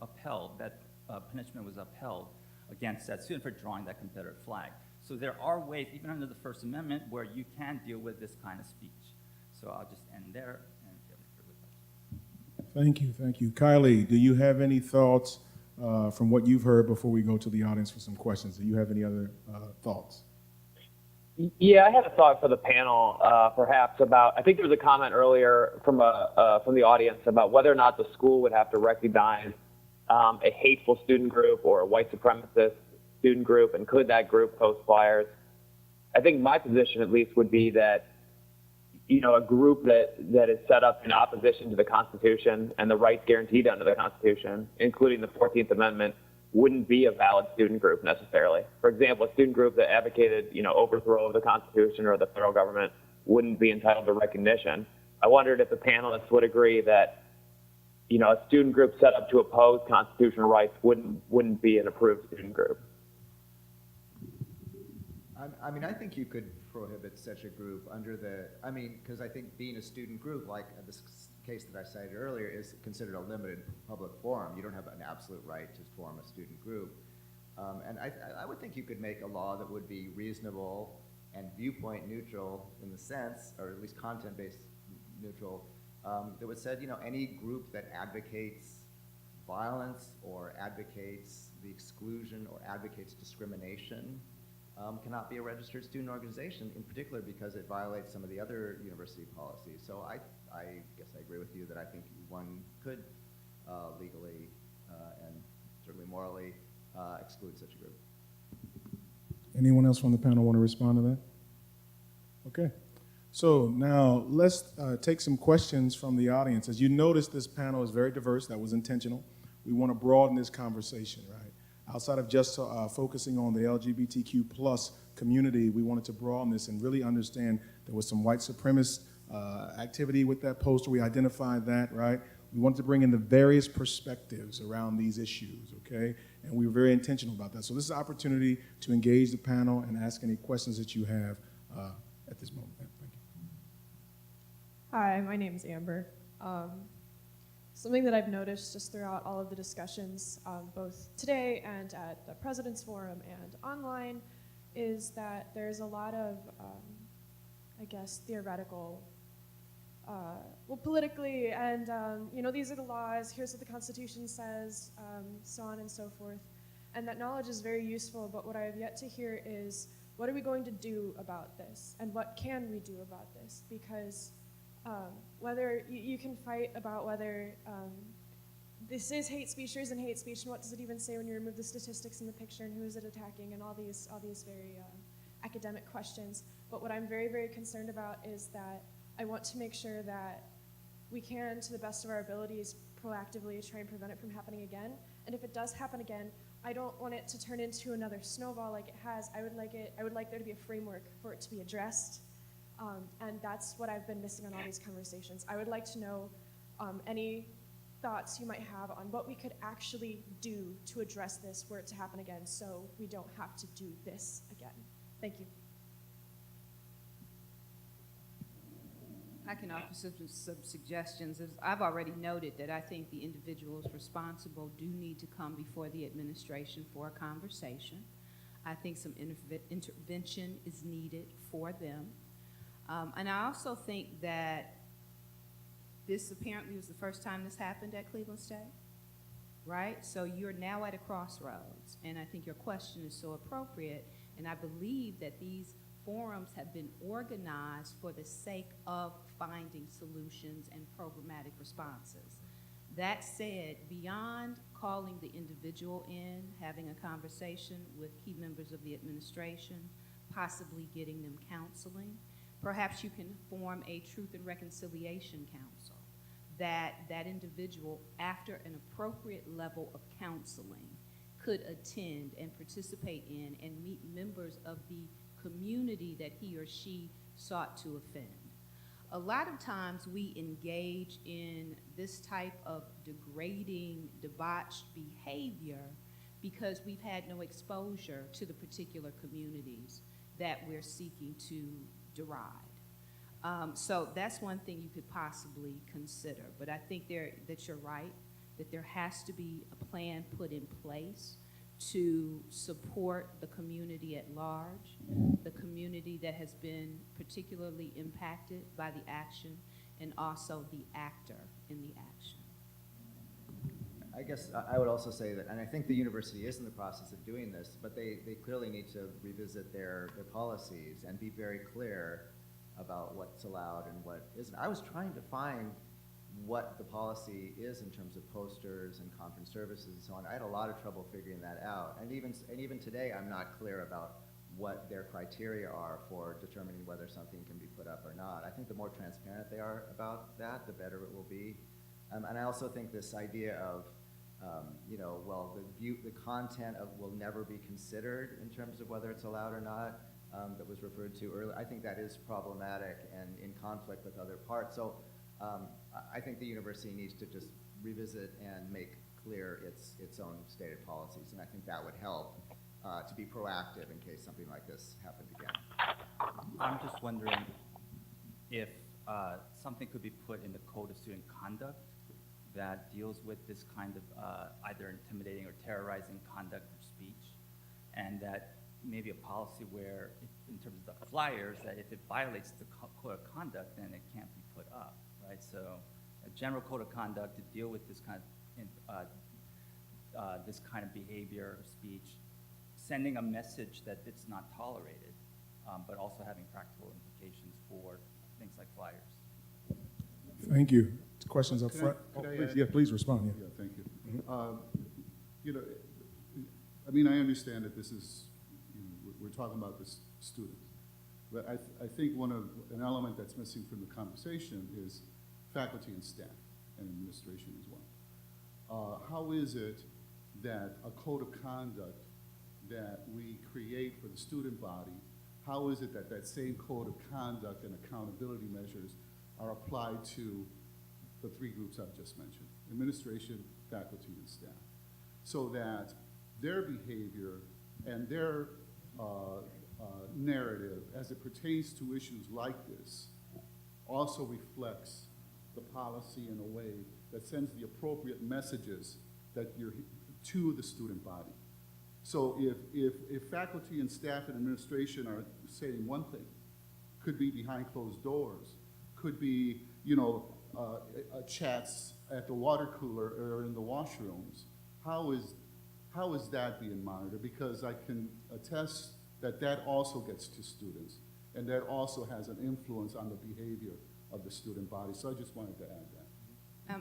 upheld. That punishment was upheld against that student for drawing that Confederate flag. So there are ways, even under the First Amendment, where you can deal with this kind of speech. So I'll just end there, and if you have any further questions.
Thank you. Kylie, do you have any thoughts from what you've heard before we go to the audience for some questions? Do you have any other thoughts?
Yeah, I had a thought for the panel, perhaps about, I think there was a comment earlier from the audience about whether or not the school would have to recognize a hateful student group or a white supremacist student group, and could that group post flyers? I think my position at least would be that, a group that is set up in opposition to the Constitution and the rights guaranteed under the Constitution, including the 14th Amendment, wouldn't be a valid student group necessarily. For example, a student group that advocated, overthrow of the Constitution or the federal government wouldn't be entitled to recognition. I wondered if the panelists would agree that, a student group set up to oppose constitutional rights wouldn't be an approved student group.
I think you could prohibit such a group under because I think being a student group, like this case that I cited earlier, is considered a limited public forum. You don't have an absolute right to form a student group. And I would think you could make a law that would be reasonable and viewpoint neutral in the sense, or at least content-based neutral, that would say, any group that advocates violence or advocates the exclusion or advocates discrimination cannot be a registered student organization, in particular because it violates some of the other university policies. So I guess I agree with you that I think one could legally and certainly morally exclude such a group.
Anyone else from the panel want to respond to that? Okay. So now let's take some questions from the audience. As you notice, this panel is very diverse. That was intentional. We want to broaden this conversation, right? Outside of just focusing on the LGBTQ plus community, we wanted to broaden this and really understand there was some white supremacist activity with that poster. We identified that, right? We wanted to bring in the various perspectives around these issues, okay? And we were very intentional about that. So this is an opportunity to engage the panel and ask any questions that you have at this moment. Thank you.
Hi, my name is Amber. Something that I've noticed just throughout all of the discussions, both today and at the President's Forum and online, is that there's a lot of, theoretical, politically, and, these are the laws, here's what the Constitution says, so on and so forth. And that knowledge is very useful, but what I have yet to hear is, what are we going to do about this? And what can we do about this? Because whether you can fight about whether this is hate speech or isn't hate speech, and what does it even say when you remove the statistics in the picture, and who is it attacking, and all these very academic questions. But what I'm very, very concerned about is that I want to make sure that we can, to the best of our abilities, proactively try and prevent it from happening again. And if it does happen again, I don't want it to turn into another snowball like it has. I would like there to be a framework for it to be addressed. And that's what I've been missing on all these conversations. I would like to know any thoughts you might have on what we could actually do to address this were it to happen again, so we don't have to do this again. Thank you.
I can offer some suggestions. As I've already noted that I think the individuals responsible do need to come before the administration for a conversation. I think some intervention is needed for them. And I also think that this apparently was the first time this happened at Cleveland State, right? So you're now at a crossroads, and I think your question is so appropriate, and I believe that these forums have been organized for the sake of finding solutions and programmatic responses. That said, beyond calling the individual in, having a conversation with key members of the administration, possibly getting them counseling, perhaps you can form a Truth and Reconciliation Council that individual, after an appropriate level of counseling, could attend and participate in and meet members of the community that he or she sought to offend. A lot of times we engage in this type of degrading, debauched behavior because we've had no exposure to the particular communities that we're seeking to deride. So that's one thing you could possibly consider. But I think that you're right, that there has to be a plan put in place to support the community at large, the community that has been particularly impacted by the action, and also the actor in the action.
I guess I would also say that, and I think the university is in the process of doing this, but they clearly need to revisit their policies and be very clear about what's allowed and what isn't. I was trying to find what the policy is in terms of posters and conference services and so on. I had a lot of trouble figuring that out. And even today, I'm not clear about what their criteria are for determining whether something can be put up or not. I think the more transparent they are about that, the better it will be. And I also think this idea of, well, the content will never be considered in terms of whether it's allowed or not, that was referred to earlier. I think that is problematic and in conflict with other parts. So I think the university needs to just revisit and make clear its own stated policies, and I think that would help to be proactive in case something like this happened again.
I'm just wondering if something could be put in the Code of Student Conduct that deals with this kind of either intimidating or terrorizing conduct or speech, and that maybe a policy where, in terms of the flyers, that if it violates the code of conduct, then it can't be put up, right? So a general code of conduct to deal with this kind of behavior or speech, sending a message that it's not tolerated, but also having practical implications for things like flyers.
Thank you. Questions up front? Please respond.
Yeah, thank you. I mean, I understand that this is, we're talking about the students, but I think an element that's missing from the conversation is faculty and staff and administration as well. How is it that a code of conduct that we create for the student body, how is it that that same code of conduct and accountability measures are applied to the three groups I've just mentioned, administration, faculty, and staff, so that their behavior and their narrative as it pertains to issues like this also reflects the policy in a way that sends the appropriate messages that you're to the student body. So if faculty and staff and administration are saying one thing, could be behind closed doors, could be, chats at the water cooler or in the washrooms, how is that being monitored? Because I can attest that also gets to students, and that also has an influence on the behavior of the student body. So I just wanted to add that.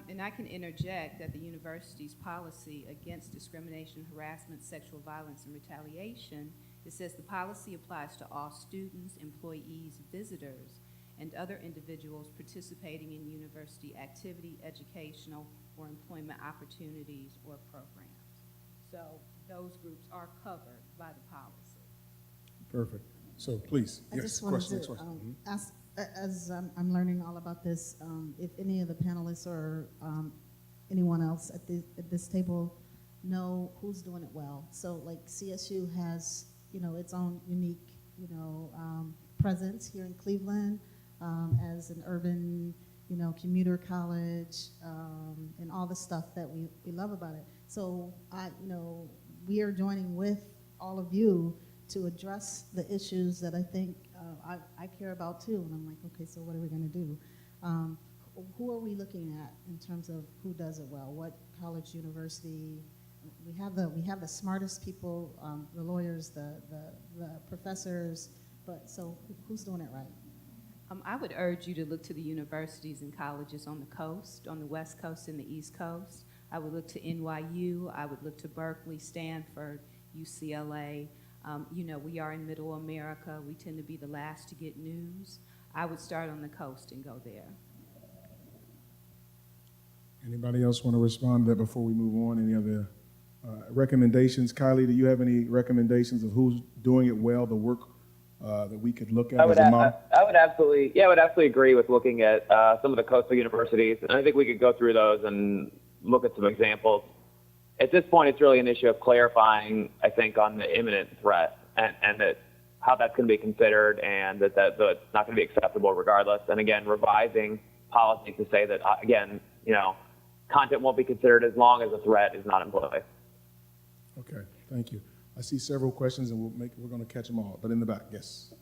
And I can interject that the university's policy against discrimination, harassment, sexual violence, and retaliation, it says the policy applies to all students, employees, visitors, and other individuals participating in university activity, educational, for employment opportunities or programs. So those groups are covered by the policy.
Perfect. So please,
I
yes,
just wanted
question,
to
next question.
ask, as I'm learning all about this, if any of the panelists or anyone else at this table know who's doing it well. So like CSU has, its own unique, presence here in Cleveland as an urban, commuter college and all the stuff that we love about it. So we are joining with all of you to address the issues that I think I care about too. And I'm like, okay, so what are we going to do? Who are we looking at in terms of who does it well? What college, university? We have the smartest people, the lawyers, the professors, but so who's doing it right?
I would urge you to look to the universities and colleges on the coast, on the West Coast and the East Coast. I would look to NYU. I would look to Berkeley, Stanford, UCLA. We are in Middle America. We tend to be the last to get news. I would start on the coast and go there.
Anybody else want to respond to that before we move on? Any other recommendations? Kylie, do you have any recommendations of who's doing it well, the work that we could look at as a model?
I would absolutely agree with looking at some of the coastal universities, and I think we could go through those and look at some examples. At this point, it's really an issue of clarifying, I think, on the imminent threat and that how that's going to be considered, and that it's not going to be acceptable regardless. And again, revising policy to say that again, content won't be considered as long as a threat is not in play.
Okay, thank you. I see several questions, and we're going to catch them all. But in the back, yes.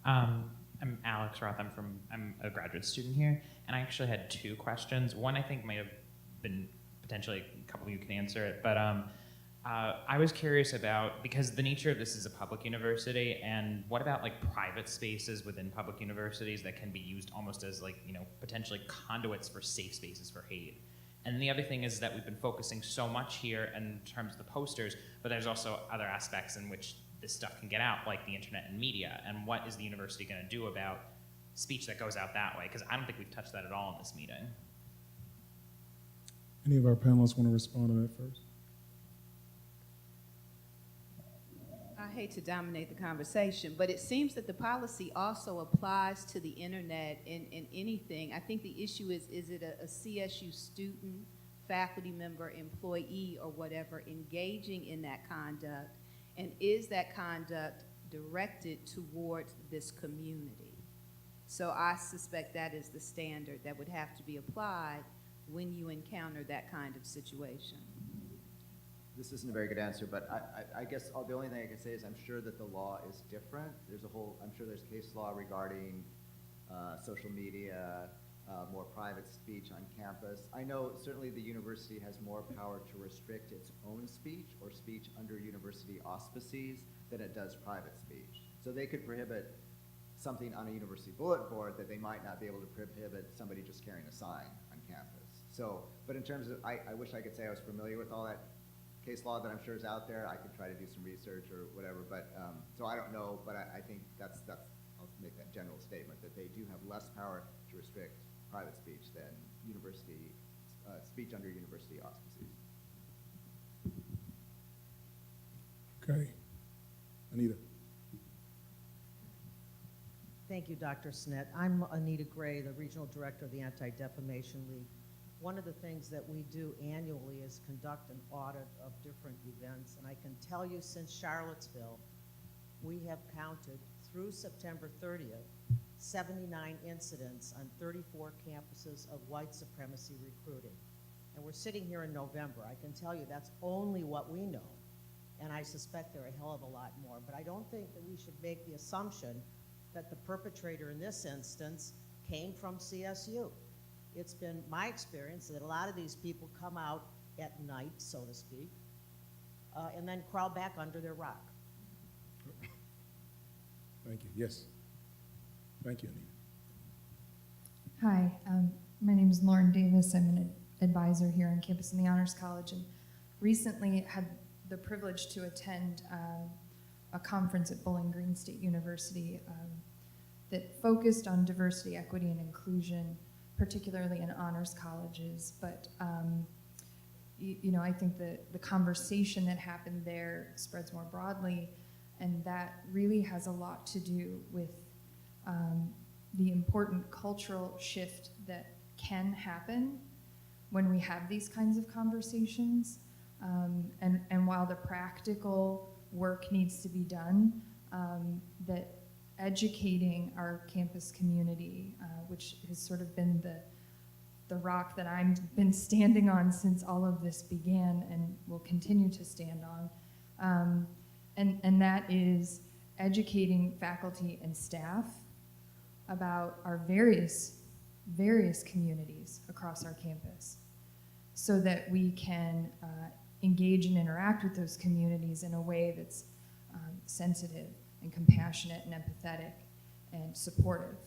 I'm Alex Roth. I'm a graduate student here, and I actually had two questions. One I think might have been potentially a couple of you can answer it, but I was curious about, because the nature of this is a public university, and what about like private spaces within public universities that can be used almost as like, potentially conduits for safe spaces for hate? And the other thing is that we've been focusing so much here in terms of the posters, but there's also other aspects in which this stuff can get out, like the internet and media. And what is the university going to do about speech that goes out that way? Because I don't think we've touched that at all in this meeting.
Any of our panelists want to respond to that first?
I hate to dominate the conversation, but it seems that the policy also applies to the internet and anything. I think the issue is it a CSU student, faculty member, employee, or whatever engaging in that conduct, and is that conduct directed towards this community? So I suspect that is the standard that would have to be applied when you encounter that kind of situation.
This isn't a very good answer, but I guess the only thing I can say is I'm sure that the law is different. I'm sure there's case law regarding social media, more private speech on campus. I know certainly the university has more power to restrict its own speech or speech under university auspices than it does private speech. So they could prohibit something on a university bulletin board that they might not be able to prohibit somebody just carrying a sign on campus. So, but in terms of, I wish I could say I was familiar with all that case law that I'm sure is out there. I could try to do some research or whatever, but so I don't know, but I think that's I'll make that general statement that they do have less power to restrict private speech than university speech under university auspices.
Okay. Anita.
Thank you, Dr. Snett. I'm Anita Gray, the Regional Director of the Anti-Defamation League. One of the things that we do annually is conduct an audit of different events, and I can tell you since Charlottesville, we have counted through September 30th, 79 incidents on 34 campuses of white supremacy recruiting. And we're sitting here in November. I can tell you that's only what we know, and I suspect there are a hell of a lot more, but I don't think that we should make the assumption that the perpetrator in this instance came from CSU. It's been my experience that a lot of these people come out at night, so to speak, and then crawl back under their rock.
Thank you. Yes. Thank you, Anita.
Hi, my name is Lauren Davis. I'm an advisor here on campus in the Honors College, and recently had the privilege to attend a conference at Bowling Green State University that focused on diversity, equity, and inclusion, particularly in honors colleges, but you know, I think that the conversation that happened there spreads more broadly, and that really has a lot to do with the important cultural shift that can happen when we have these kinds of conversations. And while the practical work needs to be done, that educating our campus community, which has sort of been the rock that I've been standing on since all of this began and will continue to stand on, and that is educating faculty and staff about our various communities across our campus, so that we can engage and interact with those communities in a way that's sensitive and compassionate and empathetic and supportive.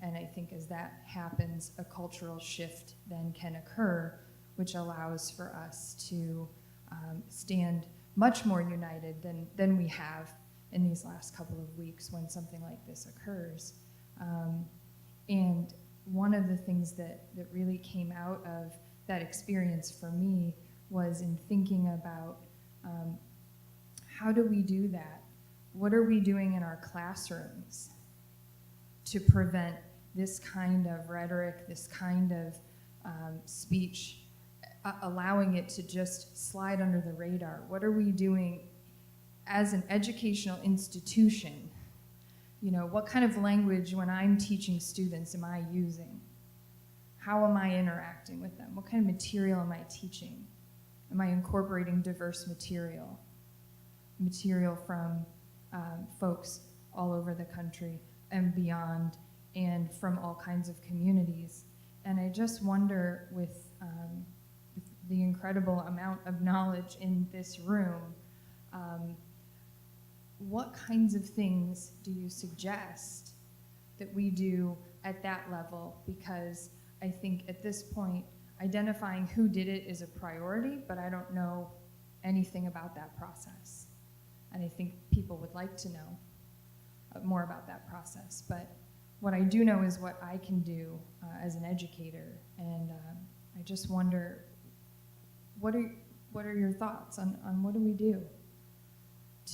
And I think as that happens, a cultural shift then can occur, which allows for us to stand much more united than we have in these last couple of weeks when something like this occurs. And one of the things that really came out of that experience for me was in thinking about how do we do that? What are we doing in our classrooms to prevent this kind of rhetoric, this kind of speech, allowing it to just slide under the radar? What are we doing as an educational institution? You know, what kind of language, when I'm teaching students, am I using? How am I interacting with them? What kind of material am I teaching? Am I incorporating diverse material from folks all over the country and beyond, and from all kinds of communities? And I just wonder, with the incredible amount of knowledge in this room, what kinds of things do you suggest that we do at that level? Because I think at this point, identifying who did it is a priority, but I don't know anything about that process. And I think people would like to know more about that process. But what I do know is what I can do as an educator. And I just wonder, what are your thoughts on what do we do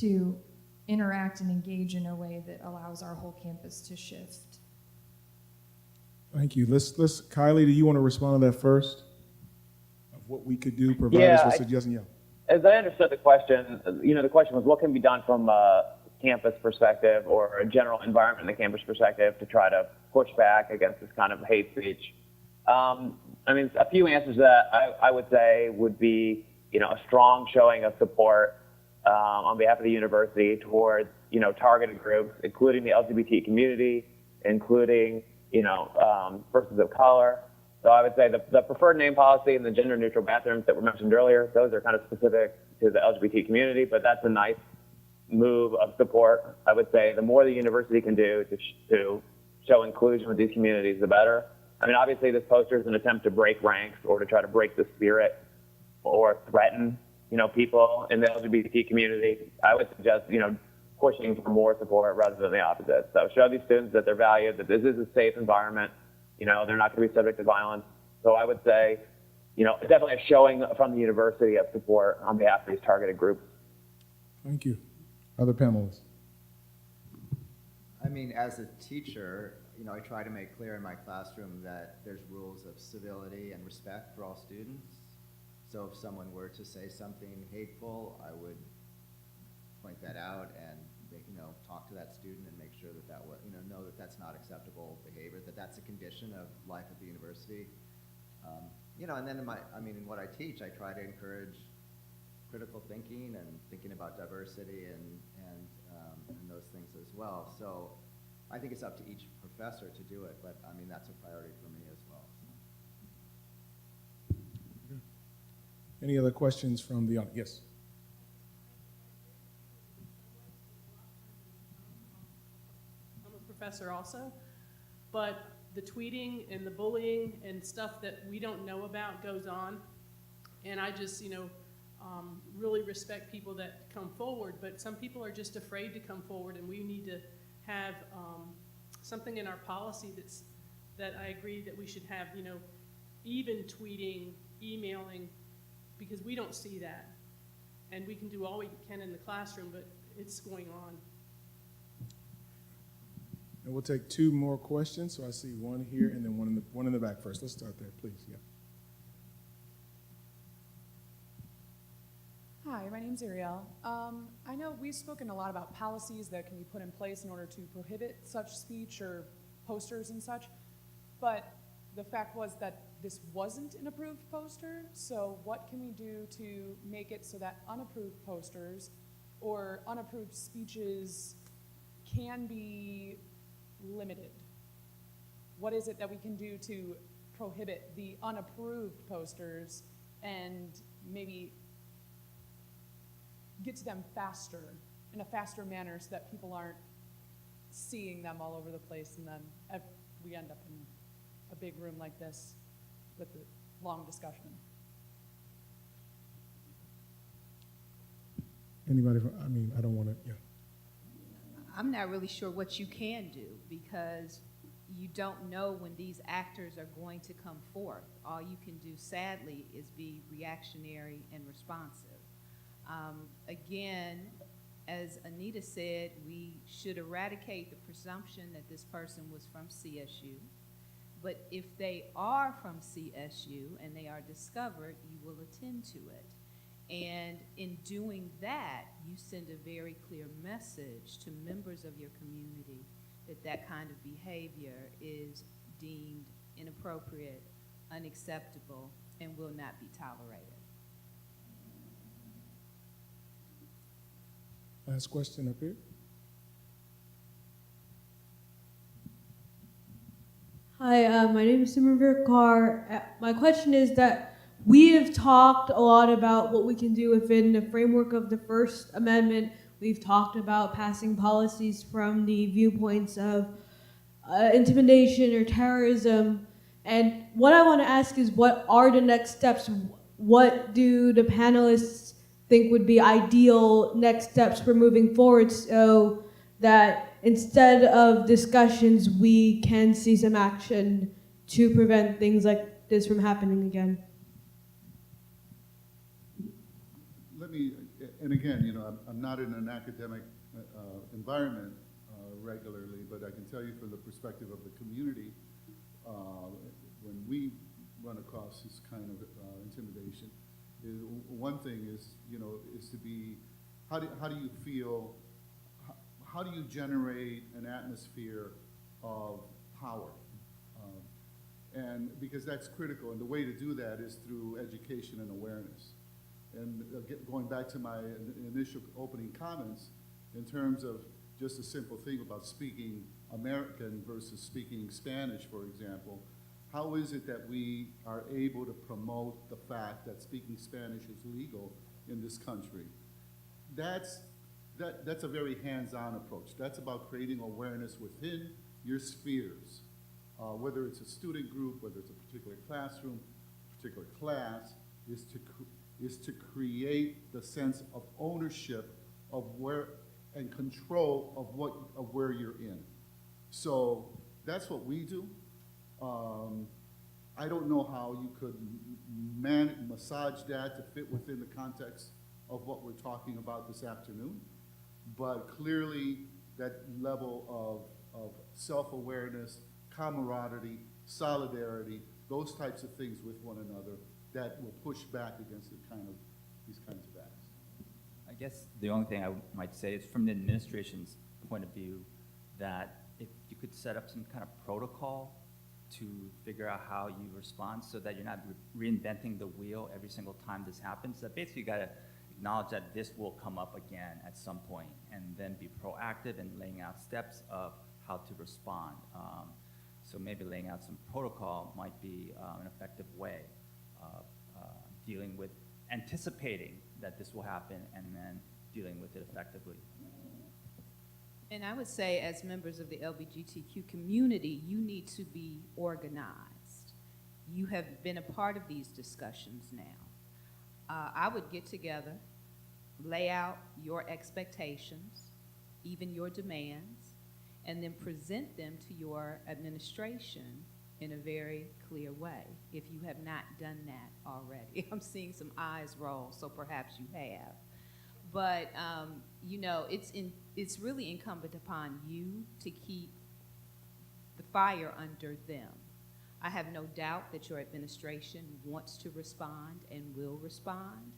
to interact and engage in a way that allows our whole campus to shift?
Thank you. Let's Kylie, do you want to respond to that first? Of what we could do, provide us with suggestions? Yeah.
As I understood the question, the question was what can be done from a campus perspective or a general environment in the campus perspective to try to push back against this kind of hate speech. I mean, a few answers that I would say would be, a strong showing of support on behalf of the university towards, targeted groups, including the LGBT community, including, persons of color. So I would say the preferred name policy and the gender neutral bathrooms that were mentioned earlier, those are kind of specific to the LGBT community, but that's a nice move of support. I would say the more the university can do to show inclusion with these communities, the better. I mean, obviously this poster is an attempt to break ranks or to try to break the spirit or threaten, people in the LGBT community. I would suggest, pushing for more support rather than the opposite. So show these students that they're valued, that this is a safe environment, they're not going to be subject to violence. So I would say, definitely a showing from the university of support on behalf of these targeted groups.
Thank you. Other panelists?
I mean, as a teacher, I try to make clear in my classroom that there's rules of civility and respect for all students. So if someone were to say something hateful, I would point that out and talk to that student and make sure that know that that's not acceptable behavior, that that's a condition of life at the university. And then in what I teach, I try to encourage critical thinking and thinking about diversity and those things as well. So I think it's up to each professor to do it, but that's a priority for me as well.
Any other questions from the audience? Yes.
I'm a professor also, but the tweeting and the bullying and stuff that we don't know about goes on. And I just, really respect people that come forward, but some people are just afraid to come forward, and we need to have something in our policy that I agree that we should have, even tweeting, emailing, because we don't see that. And we can do all we can in the classroom, but it's going on.
And we'll take two more questions. So I see one here and then one in the back first. Let's start there, please. Yeah.
Hi, my name's Ariel. I know we've spoken a lot about policies that can be put in place in order to prohibit such speech or posters and such, but the fact was that this wasn't an approved poster, so what can we do to make it so that unapproved posters or unapproved speeches can be limited? What is it that we can do to prohibit the unapproved posters and maybe get to them faster, in a faster manner, so that people aren't seeing them all over the place, and then we end up in a big room like this with a long discussion.
Anybody? I don't want to, yeah.
I'm not really sure what you can do, because you don't know when these actors are going to come forth. All you can do, sadly, is be reactionary and responsive. Again, as Anita said, we should eradicate the presumption that this person was from CSU. But if they are from CSU and they are discovered, you will attend to it. And in doing that, you send a very clear message to members of your community that that kind of behavior is deemed inappropriate, unacceptable, and will not be tolerated.
Last question up here.
Hi, my name is Simran Kaur. My question is that we have talked a lot about what we can do within the framework of the First Amendment. We've talked about passing policies from the viewpoints of intimidation or terrorism. And what I want to ask is, what are the next steps? What do the panelists think would be ideal next steps for moving forward, so that instead of discussions, we can see some action to prevent things like this from happening again?
Let me, and again, I'm not in an academic environment regularly, but I can tell you from the perspective of the community, when we run across this kind of intimidation, one thing is, is to be, how do you feel, how do you generate an atmosphere of power? And because that's critical, and the way to do that is through education and awareness. And going back to my initial opening comments, in terms of just a simple thing about speaking American versus speaking Spanish, for example, how is it that we are able to promote the fact that speaking Spanish is legal in this country? That's a very hands-on approach. That's about creating awareness within your spheres, whether it's a student group, whether it's a particular classroom, particular class, is to create the sense of ownership of where and control of where you're in. So that's what we do. I don't know how you could massage that to fit within the context of what we're talking about this afternoon, but clearly that level of self-awareness, camaraderie, solidarity, those types of things with one another that will push back against these kinds of acts.
I guess the only thing I might say is, from the administration's point of view, that if you could set up some kind of protocol to figure out how you respond, so that you're not reinventing the wheel every single time this happens. That basically you got to acknowledge that this will come up again at some point, and then be proactive in laying out steps of how to respond. So maybe laying out some protocol might be an effective way of dealing with, anticipating that this will happen, and then dealing with it effectively.
And I would say, as members of the LGBTQ community, you need to be organized. You have been a part of these discussions now. I would get together, lay out your expectations, even your demands, and then present them to your administration
in a very clear way, if you have not done that already. I'm seeing some eyes roll, so perhaps you have. But, you know, it's really incumbent upon you to keep the fire under them. I have no doubt that your administration wants to respond and will respond,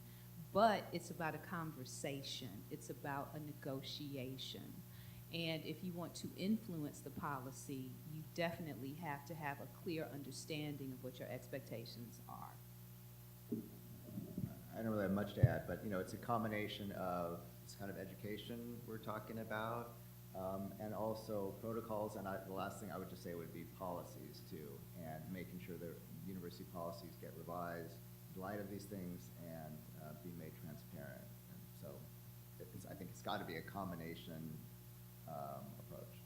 but it's about a conversation. It's about a negotiation. And if you want to influence the policy, you definitely have to have a clear understanding of what your expectations are.
I don't really have much to add, but you know, it's a combination of this kind of education we're talking about, and also protocols. And the last thing I would just say would be policies too, and making sure that university policies get revised in light of these things and be made transparent. And so, I think it's got to be a combination approach.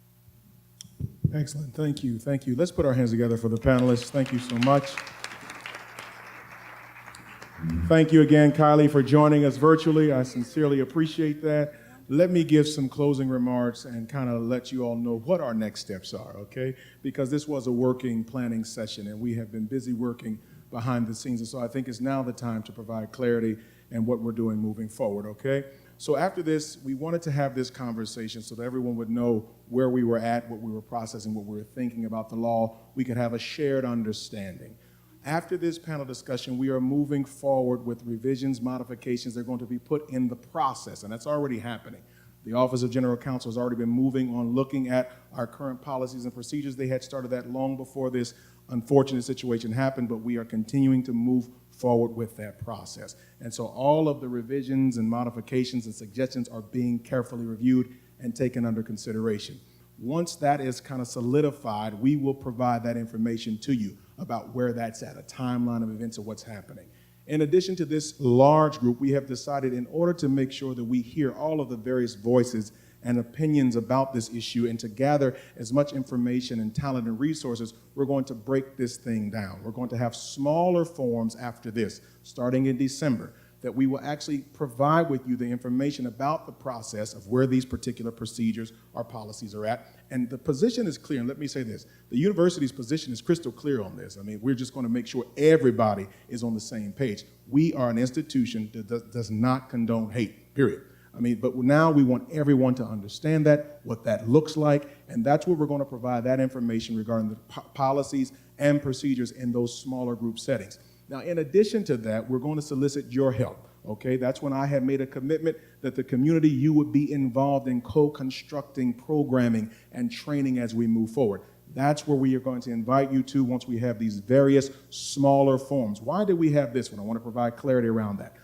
Excellent. Thank you. Thank you. Let's put our hands together for the panelists. Thank you so much. Thank you again, Kylie, for joining us virtually. I sincerely appreciate that. Let me give some closing remarks and kind of let you all know what our next steps are, okay? Because this was a working planning session, and we have been busy working behind the scenes. And so I think it's now the time to provide clarity and what we're doing moving forward, okay? So after this, we wanted to have this conversation so that everyone would know where we were at, what we were processing, what we were thinking about the law. We could have a shared understanding. After this panel discussion, we are moving forward with revisions, modifications. They're going to be put in the process, and that's already happening. The Office of General Counsel has already been moving on looking at our current policies and procedures. They had started that long before this unfortunate situation happened, but we are continuing to move forward with that process. And so all of the revisions and modifications and suggestions are being carefully reviewed and taken under consideration. Once that is kind of solidified, we will provide that information to you about where that's at, a timeline of events of what's happening. In addition to this large group, we have decided in order to make sure that we hear all of the various voices and opinions about this issue and to gather as much information and talent and resources, we're going to break this thing down. We're going to have smaller forums after this, starting in December, that we will actually provide with you the information about the process of where these particular procedures or policies are at. And the position is clear, and let me say this, the university's position is crystal clear on this. I mean, we're just going to make sure everybody is on the same page. We are an institution that does not condone hate, period. I mean, but now we want everyone to understand that, what that looks like, and that's where we're going to provide that information regarding the policies and procedures in those smaller group settings. Now, in addition to that, we're going to solicit your help, okay? That's when I had made a commitment that the community, you would be involved in co-constructing programming and training as we move forward. That's where we are going to invite you to once we have these various smaller forums. Why did we have this one? I want to provide clarity around that.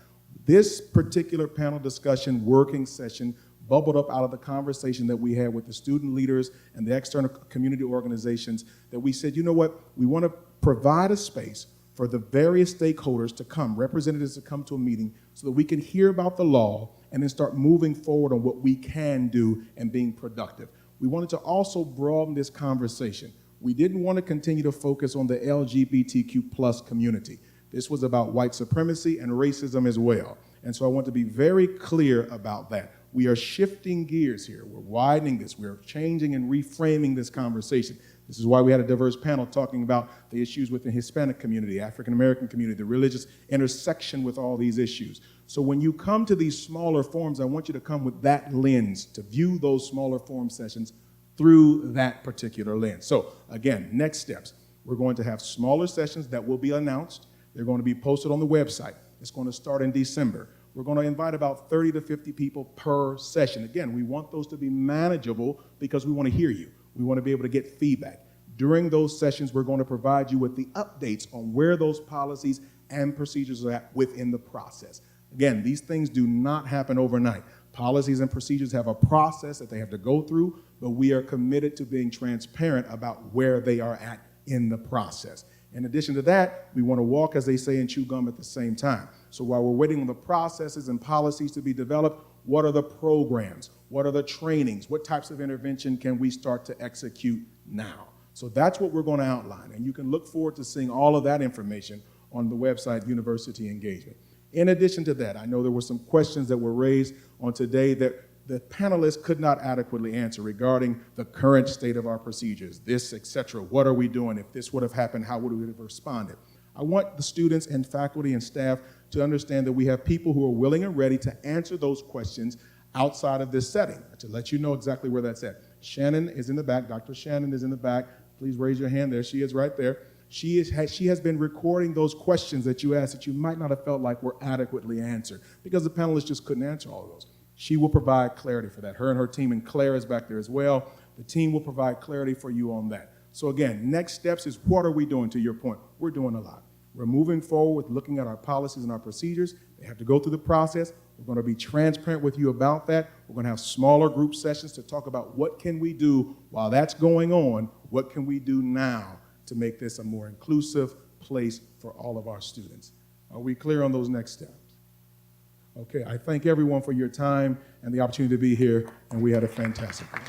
This particular panel discussion working session bubbled up out of the conversation that we had with the student leaders and the external community organizations that we said, you know what, we want to provide a space for the various stakeholders to come, representatives to come to a meeting so that we can hear about the law and then start moving forward on what we can do and being productive. We wanted to also broaden this conversation. We didn't want to continue to focus on the LGBTQ+ community. This was about white supremacy and racism as well. And so I want to be very clear about that. We are shifting gears here. We're widening this. We're changing and reframing this conversation. This is why we had a diverse panel talking about the issues with the Hispanic community, African American community, the religious intersection with all these issues. So when you come to these smaller forums, I want you to come with that lens, to view those smaller forum sessions through that particular lens. So again, next steps. We're going to have smaller sessions that will be announced. They're going to be posted on the website. It's going to start in December. We're going to invite about 30 to 50 people per session. Again, we want those to be manageable because we want to hear you. We want to be able to get feedback. During those sessions, we're going to provide you with the updates on where those policies and procedures are at within the process. Again, these things do not happen overnight. Policies and procedures have a process that they have to go through, but we are committed to being transparent about where they are at in the process. In addition to that, we want to walk, as they say, and chew gum at the same time. So while we're waiting on the processes and policies to be developed, what are the programs? What are the trainings? What types of intervention can we start to execute now? So that's what we're going to outline, and you can look forward to seeing all of that information on the website, University Engagement. In addition to that, I know there were some questions that were raised on today that the panelists could not adequately answer regarding the current state of our procedures, this, etc. What are we doing? If this would have happened, how would we have responded? I want the students and faculty and staff to understand that we have people who are willing and ready to answer those questions outside of this setting, to let you know exactly where that's at. Shannon is in the back. Dr. Shannon is in the back. Please raise your hand there. She is right there. She has been recording those questions that you asked that you might not have felt like were adequately answered because the panelists just couldn't answer all of those. She will provide clarity for that. Her and her team, and Claire is back there as well. The team will provide clarity for you on that. So again, next steps is what are we doing, to your point? We're doing a lot. We're moving forward with looking at our policies and our procedures. They have to go through the process. We're going to be transparent with you about that. We're going to have smaller group sessions to talk about what can we do while that's going on, what can we do now to make this a more inclusive place for all of our students. Are we clear on those next steps? Okay, I thank everyone for your time and the opportunity to be here, and we had a fantastic one.